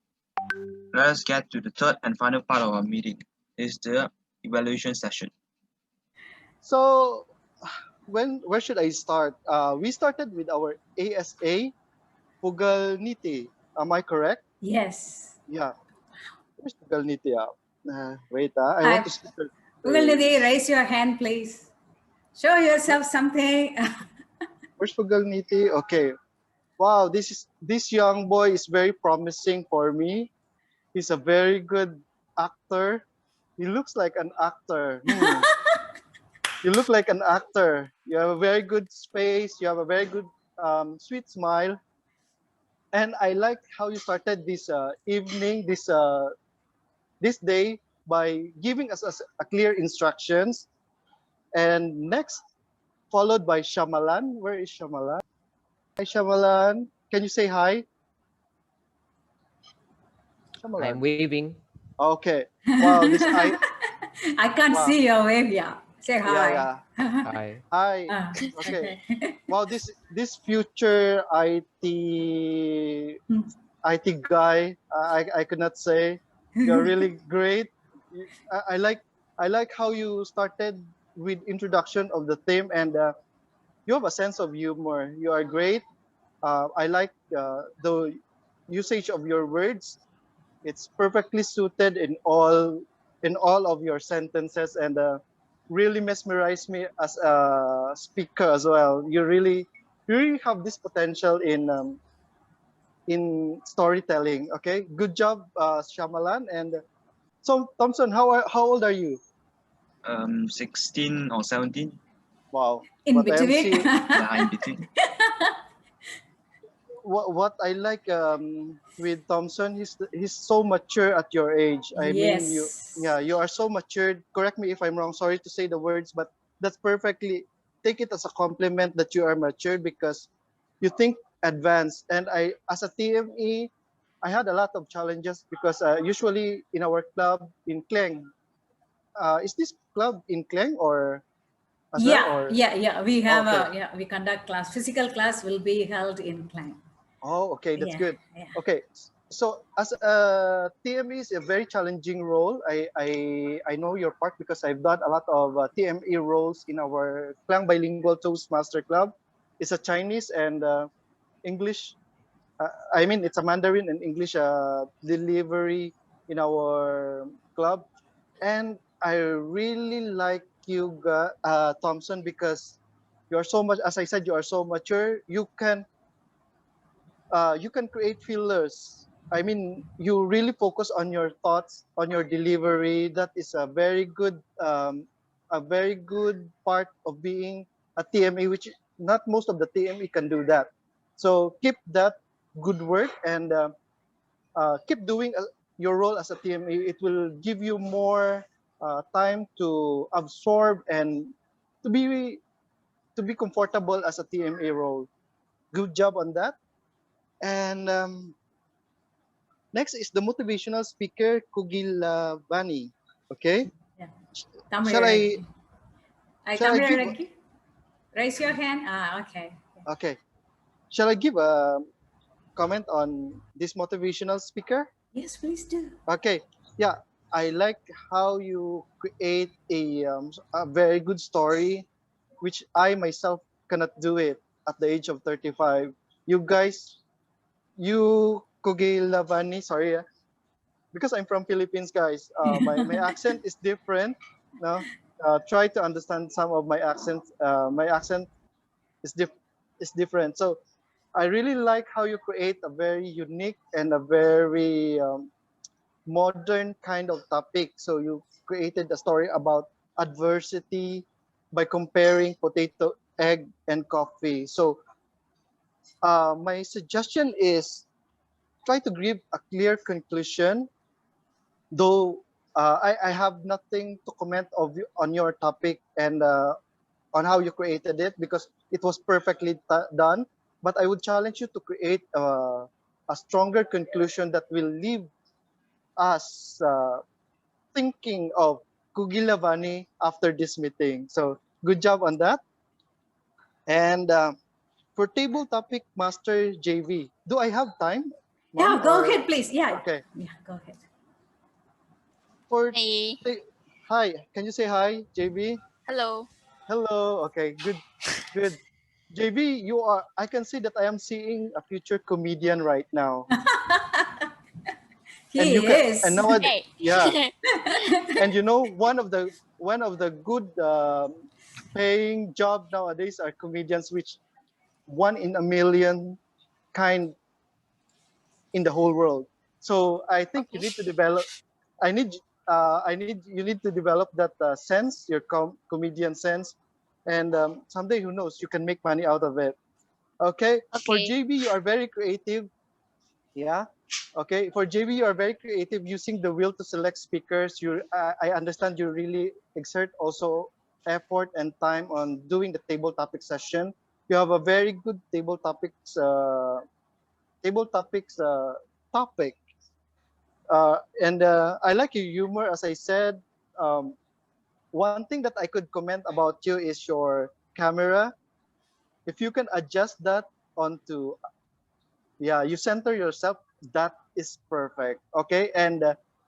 let us get to the third and final part of our meeting. It's the evaluation session. So, where should I start? We started with our ASA, Pugal Niti. Am I correct? Yes. Yeah. Where's Pugal Niti? Wait, I want to speak. Pugal Niti, raise your hand, please. Show yourself something. Where's Pugal Niti? Okay. Wow, this young boy is very promising for me. He's a very good actor. He looks like an actor. You look like an actor. You have a very good space. You have a very good sweet smile. And I like how you started this evening, this day by giving us a clear instructions. And next, followed by Shamalan. Where is Shamalan? Hi, Shamalan. Can you say hi? Shamalan. I'm waving. Okay. Wow, this I can't see your wave. Yeah. Say hi. Yeah. Hi. Hi. Okay. Wow, this future IT IT guy. I could not say. You're really great. I like how you started with introduction of the theme, and you have a sense of humor. You are great. I like the usage of your words. It's perfectly suited in all of your sentences, and really mesmerized me as a speaker as well. You really have this potential in storytelling. Okay, good job, Shyamalan. And so, Thompson, how old are you? 16 or 17. Wow, In what I am between. seeing, Yeah, in between. what I like with Thompson, he's so mature at your age. I mean, Yes. you are so matured. Correct me if I'm wrong. Sorry to say the words, but that's perfectly. Take it as a compliment that you are matured because you think advanced. And I, as a TME, I had a lot of challenges because usually in our club in Kleng, is this club in Kleng or as well Yeah, or yeah, yeah. We have okay? a, yeah, we conduct class. Physical class will be held in Klang. Oh, okay, that's Yeah, good. yeah. Okay, so as a TME is a very challenging role. I know your part because I've done a lot of TME roles in our Klang Bilingual Toastmaster Club. It's a Chinese and English. I mean, it's a Mandarin and English delivery in our club, and I really like you, Thompson, because you are so much. As I said, you are so mature. You can create fillers. I mean, you really focus on your thoughts, on your delivery. That is a very good part of being a TME, which not most of the TME can do that. So keep that good work and keep doing your role as a TME. It will give you more time to absorb and to be comfortable as a TMA role. Good job on that. And next is the motivational speaker Kugilavani. Okay, Yeah. shall Tamil. I I shall I Tamil give Raggi. Raise your hand. Okay. okay shall I give a comment on this motivational speaker? Yes, please do. Okay, yeah, I like how you create a very good story, which I myself cannot do it at the age of 35. You guys, you Kugilavani, sorry, because I'm from Philippines, guys. My accent is different. No, try to understand some of my accents. My accent is different. So I really like how you create a very unique and a very modern kind of topic. So you created a story about adversity by comparing potato, egg, and coffee. So my suggestion is try to give a clear conclusion. Though I have nothing to comment on your topic and on how you created it because it was perfectly done. But I would challenge you to create a stronger conclusion that will leave us thinking of Kugilavani after this meeting. So good job on that. And for table topic master JV, do I have time, ma'am? Yeah, go Or ahead, please. Yeah. okay Yeah, go ahead. for Hey, hi, can you say hi, JV? hello. Hello. Okay, good, good. JV, you are. I can see that I am seeing a future comedian right now, and you He can. And is. nowadays, Hey. yeah, and one of the good paying job nowadays are comedians, which one in a million kind in the whole world. So I think you Okay. need to develop. I need. You need to develop that sense, your comedian sense, and someday, who knows, you can make money out of it. Okay. For Okay. JB, you are very creative. Yeah. Okay. For JB, you are very creative using the wheel to select speakers. I understand you really exert also effort and time on doing the table topic session. You have a very good table topics topic. And I like your humor, as I said. Um, One thing that I could comment about you is your camera. If you can adjust that onto, yeah, you center yourself. That is perfect. Okay, and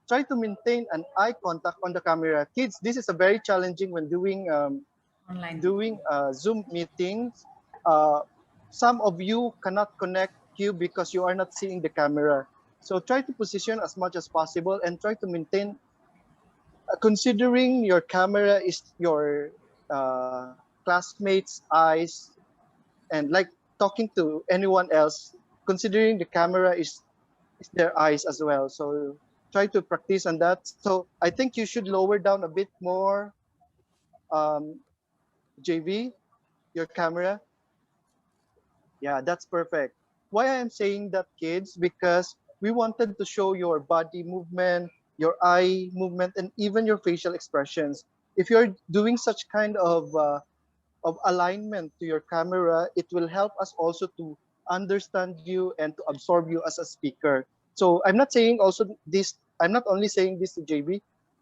try to maintain an eye contact on the camera. Kids, this is a very challenging when Online doing meeting. Zoom meetings. Uh, some of you cannot connect you because you are not seeing the camera. So try to position as much as possible and try to maintain, considering your camera is your classmates' eyes and like talking to anyone else, considering the camera is their eyes as well. So try to practice on that. So I think you should lower down a bit more, um, JV, your camera. Yeah, that's perfect. Why I am saying that, kids? Because we wanted to show your body movement, your eye movement, and even your facial expressions. If you're doing such kind of alignment to your camera, it will help us also to understand you and to absorb you as a speaker. So I'm not saying also this, I'm not only saying this to JB,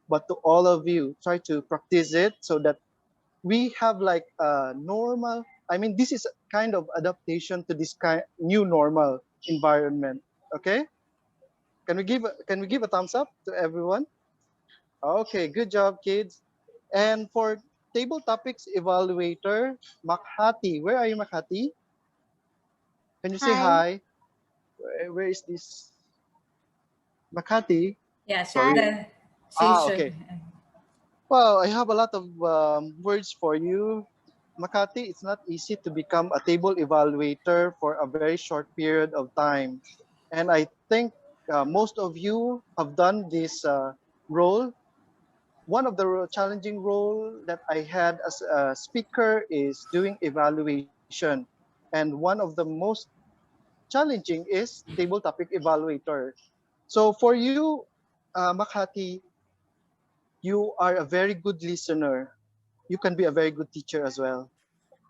but to all of you. Try to practice it so that we have like a normal, I mean, this is a kind of adaptation to this kind new normal environment. Okay, can we give a thumbs up to everyone? Okay, good job, kids. And for table topics evaluator, Makhati, where are you, Makhati? Can you say Hi. hi? Where is this Makati? Yeah, Sorry. Hi. the Ah, session. okay. Well, I have a lot of words for you. Makati, it's not easy to become a table evaluator for a very short period of time. And I think most of you have done this role. One of the challenging role that I had as a speaker is doing evaluation. And one of the most challenging is table topic evaluator. So for you, Makati, you are a very good listener. You can be a very good teacher as well,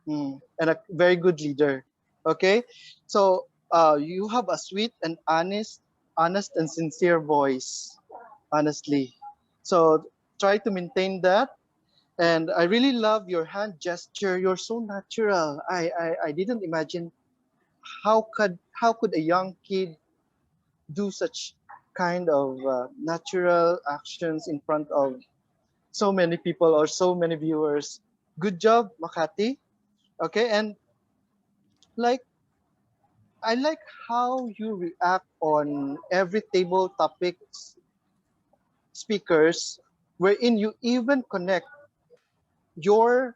and a very good leader. Okay, so you have a sweet and honest and sincere voice. Honestly, so try to maintain that. And I really love your hand gesture. You're so natural. I didn't imagine how could a young kid do such kind of natural actions in front of so many people or so many viewers. Good job, Makati. Okay, and like I like how you react on every table topics speakers, wherein you even connect your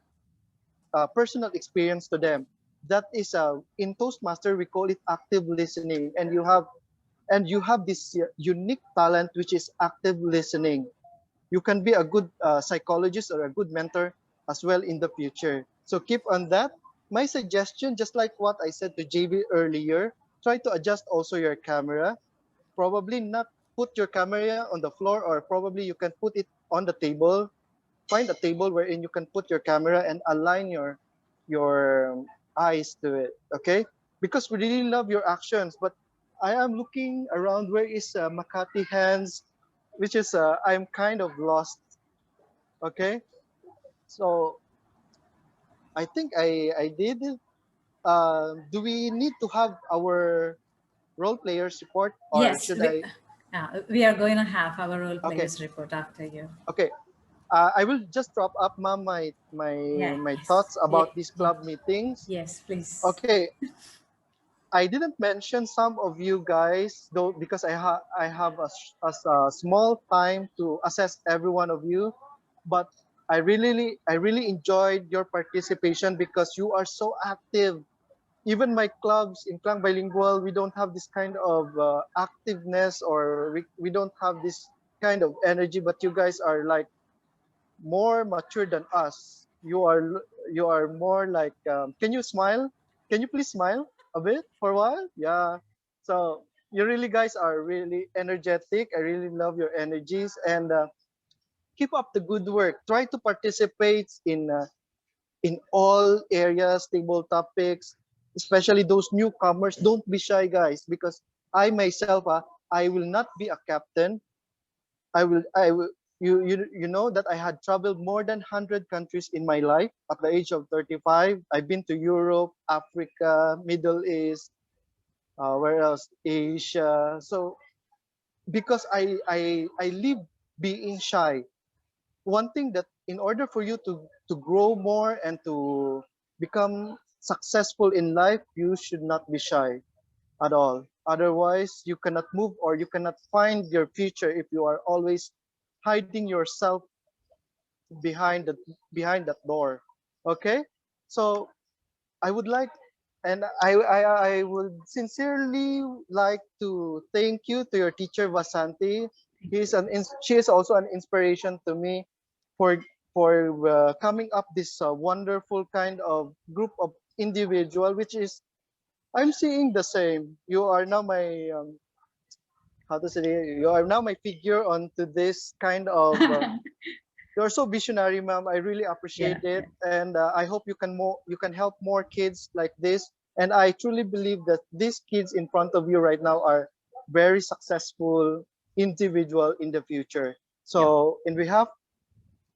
personal experience to them. That is in Toastmaster we call it active listening, and you have this unique talent which is active listening. You can be a good psychologist or a good mentor as well in the future. So keep on that. My suggestion, just like what I said to JV earlier, try to adjust also your camera. Probably not put your camera on the floor, or probably you can put it on the table. Find a table wherein you can put your camera and align your eyes to it. Okay, because we really love your actions, but I am looking around, where is Makati hands, which is I'm kind of lost. Okay, so I think I did. Do we need to have our role players report, or Yes, should I? we are going to have our role Okay, players report after you. okay. I will just drop up, ma'am, Yeah, my yes. thoughts about these club meetings. Yes, please. Okay, I didn't mention some of you guys though, because I have a small time to assess every one of you, but I really enjoyed your participation because you are so active. Even my clubs in Klang Bilingual, we don't have this kind of activeness, or we don't have this kind of energy, but you guys are like more mature than us. You are more like, can you smile? Can you please smile a bit for a while? Yeah. So you really guys are really energetic. I really love your energies, and keep up the good work. Try to participate in all areas, table topics, especially those newcomers. Don't be shy, guys, because I myself, I will not be a captain. I will you know that I had traveled more than 100 countries in my life at the age of 35. I've been to Europe, Africa, Middle East, where else? Asia. So because I live being shy. One thing that in order for you to grow more and to become successful in life, you should not be shy at all. Otherwise, you cannot move or you cannot find your future if you are always hiding yourself behind the behind that door. Okay, so I would like, and I would sincerely like to thank you to your teacher Vasanti. She is also an inspiration to me for coming up this wonderful kind of group of individual, which is I'm seeing the same. You are now my how to say it? You are now my figure onto this kind of. You're so visionary, ma'am. I really Yeah, appreciate it, yeah. and I hope you can help more kids like this. And I truly believe that these kids in front of you right now are very successful individual in the future. Yep. So, in behalf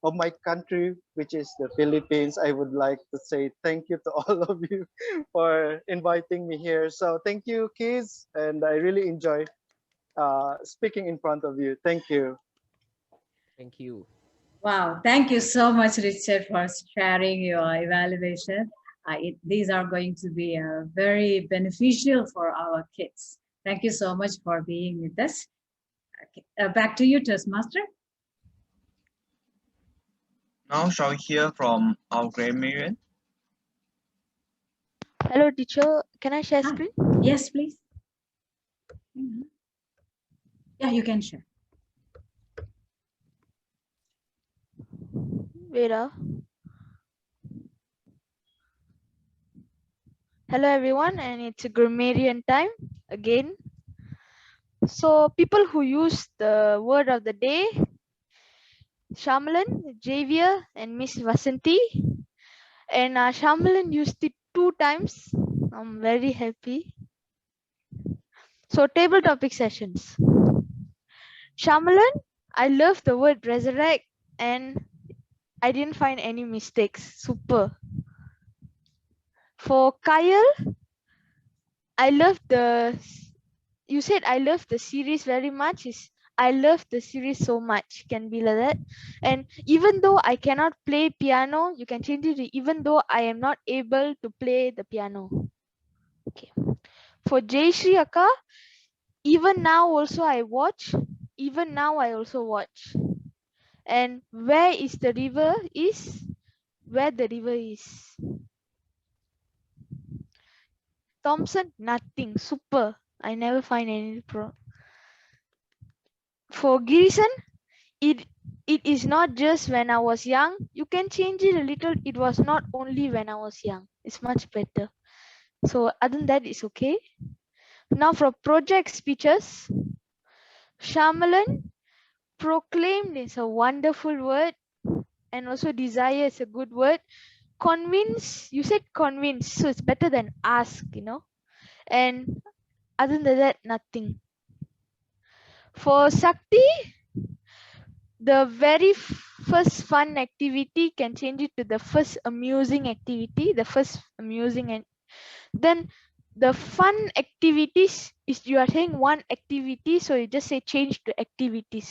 of my country, which is the Philippines, I would like to say thank you to all of you for inviting me here. So, thank you, kids, and I really enjoy speaking in front of you. Thank you. Thank you. Wow, thank you so much, Richard, for sharing your evaluation. These are going to be very beneficial for our kids. Thank you so much for being with us. Okay. Back to you, Toastmaster. Now shall we hear from our grammarian? Hello, teacher. Can I share Hi. screen? Yes, please. Yeah, you can share. Vera. Hello, everyone, and it's a grammarian time again. So, people who use the word of the day, Shamalan, Javier, and Miss Vasanti. And Shamalan used it 2 times. I'm very happy. So, table topic sessions. Shamalan, I love the word resurrect, and I didn't find any mistakes. Super. For Kyle, I love you said I love the series very much. Is I love the series so much. Can be like that. And even though I cannot play piano, you can change it to even though I am not able to play the piano. Okay. For Jay Shri Akka, even now also I watch. Even now I also watch. And where is the river is where the river is. Thompson, nothing. Super. I never find any pro. For Girisan, it it is not just when I was young. You can change it a little. It was not only when I was young. It's much better. So other than that, it's okay. Now for project speeches, Shamalan, proclaimed is a wonderful word, and also desire is a good word. Convince, you said convince, so it's better than ask, And other than that, nothing. For Sakti, the very first fun activity can change it to the first amusing activity, the first amusing, and then the fun activities is you are saying one activity, so you just say change to activity.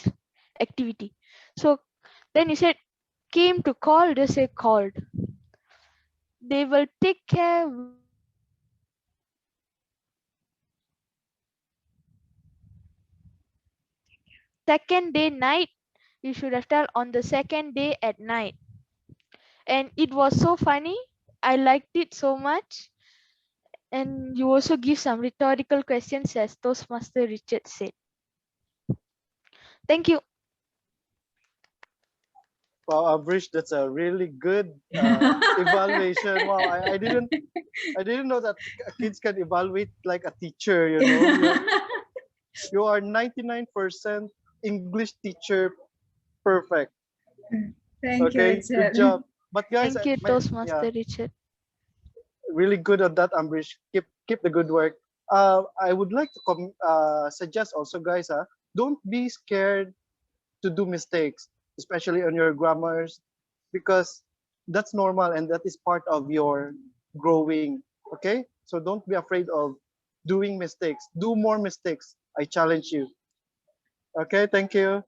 So then you said came to call, just say called. They will take care. Second day night, you should have told on the second day at night. And it was so funny. I liked it so much. And you also give some rhetorical questions as Toastmaster Richard said. Thank you. Wow, Abrish, that's a really good evaluation. Wow, I didn't know that kids can evaluate like a teacher. You are 99% English teacher perfect. Thank you, Okay, good Richard. job. But guys, Thank you, yeah, Toastmaster Richard. really good on that, Ambrish. Keep the good work. I would like to suggest also, guys, don't be scared to do mistakes, especially on your grammars, because that's normal and that is part of your growing. Okay, so don't be afraid of doing mistakes. Do more mistakes. I challenge you. Okay, thank you.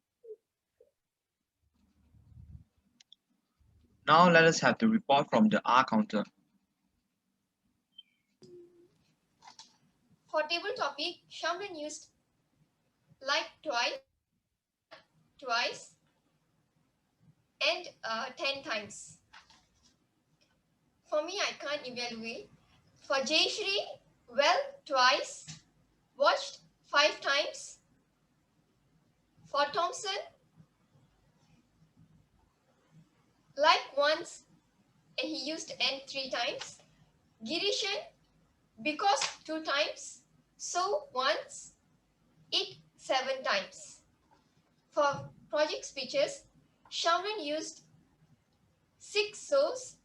Now let us have the report from the R counter. For table topic, Shamlin used like twice, and 10 times. For me, I can't evaluate. For Jayashri, well twice, watched 5 times. For Thompson, like once, and he used N 3 times. Girishan, because 2 times, so once, it 7 times. For project speeches, Shamlin used 6 so's,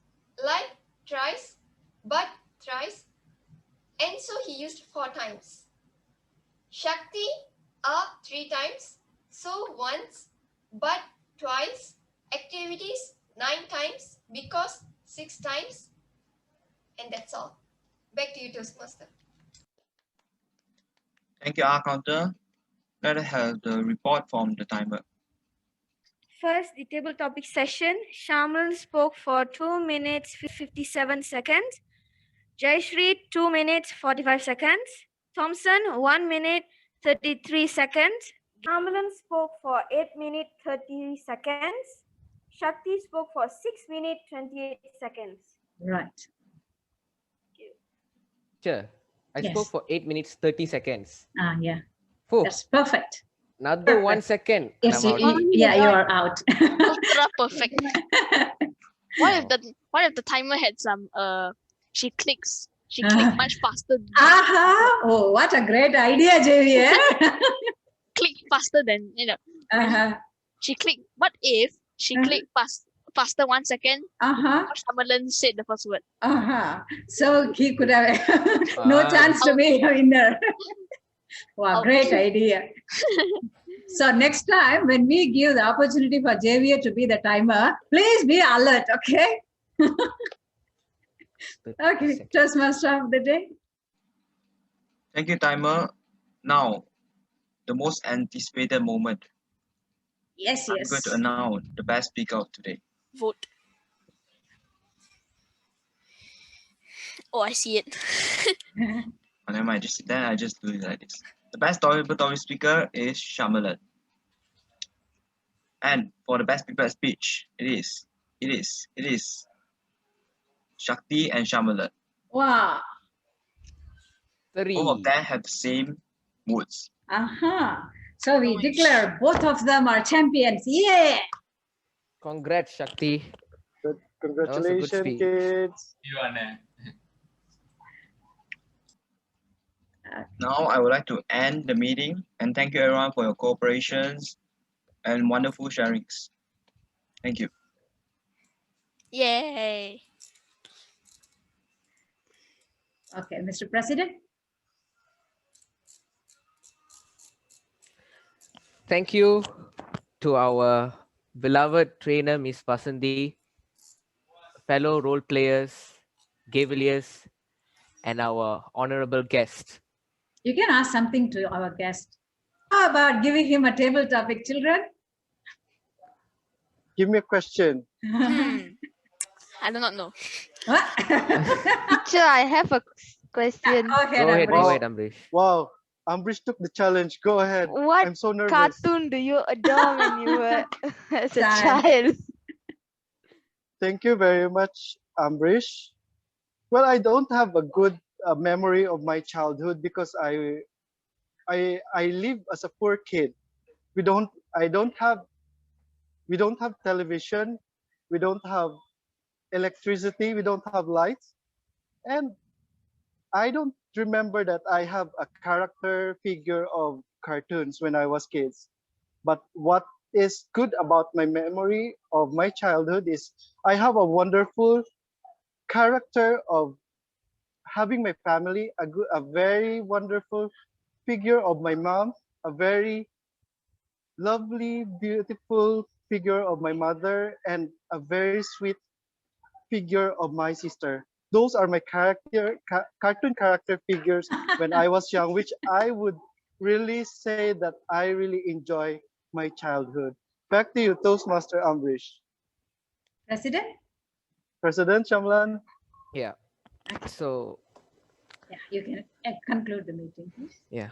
like thrice, but thrice, and so he used 4 times. Shakti, 3 times, so once, but twice, activities 9 times, because 6 times, and that's all. Back to you, Toastmaster. Thank you, R counter. Let us have the report from the timer. First, the table topic session. Shamal spoke for 2 minutes 57 seconds. Jayashri 2 minutes 45 seconds. Thompson 1 minute 33 seconds. Ramalan spoke for 8 minutes 30 seconds. Shakti spoke for 6 minutes 28 seconds. Right. Sure. I Yes. spoke for 8 minutes 30 seconds. Yeah. Phew, That's perfect. another 1 second and Yes, I'm out. yeah, you are out. Ultra perfect. What if the timer had some she clicked much faster Aha! Oh, what a great idea, Javier. click faster than she clicked. What if she clicked faster 1 second before Shamalan said the first word? So he could have no chance to be a winner. Wow, great idea. So next time when we give the opportunity for Javier to be the timer, please be alert, okay? Okay, Toastmaster of the day. Thank you, timer. Now, the most anticipated moment. Yes, I'm going to announce the best speaker of today. Vote. Oh, I see it. Oh, never mind, I just do it like this. The best topic speaker is Shamalan. And for the best prepared speech, it is Shakti and Shamalan. Wow. Both of them have the same words. So we declare both of them are champions. Yeah. Congrats, Shakti. Congratulations, kids. Now I would like to end the meeting and thank you everyone for your cooperations and wonderful sharings. Thank you. Yay. Okay, Mr. President. Thank you to our beloved trainer, Miss Vasanthi, fellow role players, Gaveliers, and our honorable guest. You can ask something to our guest. How about giving him a table topic, children? Give me a question. I do not know. Teacher, I have a question. Go ahead, Ambrish. Wow, Ambrish took the challenge. Go ahead. What I'm so nervous. cartoon do you adore when you were as a child? Thank you very much, Ambrish. Well, I don't have a good memory of my childhood because I live as a poor kid. We don't have television, we don't have electricity, we don't have lights, and I don't remember that I have a character figure of cartoons when I was kids. But what is good about my memory of my childhood is I have a wonderful character of having my family, a very wonderful figure of my mom, a very lovely, beautiful figure of my mother, and a very sweet figure of my sister. those are my cartoon character figures when I was young, which I would really say that I really enjoy my childhood. Back to you, Toastmaster Ambrish. President? President Shamlan. Yeah. So Yeah, you can conclude the meeting, please. yeah.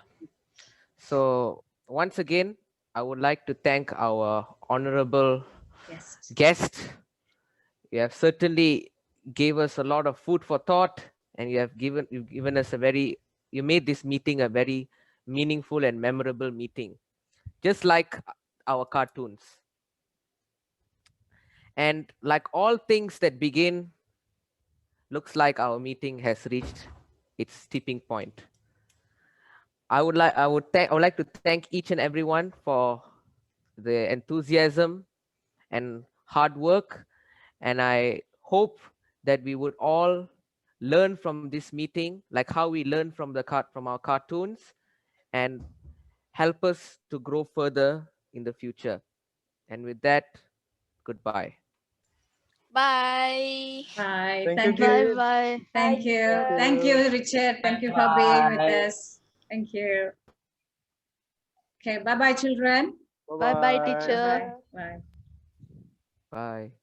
So once again, I would like to thank our honorable Yes. guest. You have certainly gave us a lot of food for thought, and you've given us you made this meeting a very meaningful and memorable meeting, just like our cartoons. And like all things that begin, looks like our meeting has reached its tipping point. I would like to thank each and everyone for the enthusiasm and hard work, and I hope that we would all learn from this meeting, like how we learn from from our cartoons, and help us to grow further in the future. And with that, goodbye. Bye. Bye. Thank you, Thank you. Bye kids. bye. Thank you. Thank Thank you. you, Richard. Thank you for being with Bye. us. Thank you. Okay, bye-bye, children. Bye bye, Bye-bye. teacher. Bye. Bye. Bye.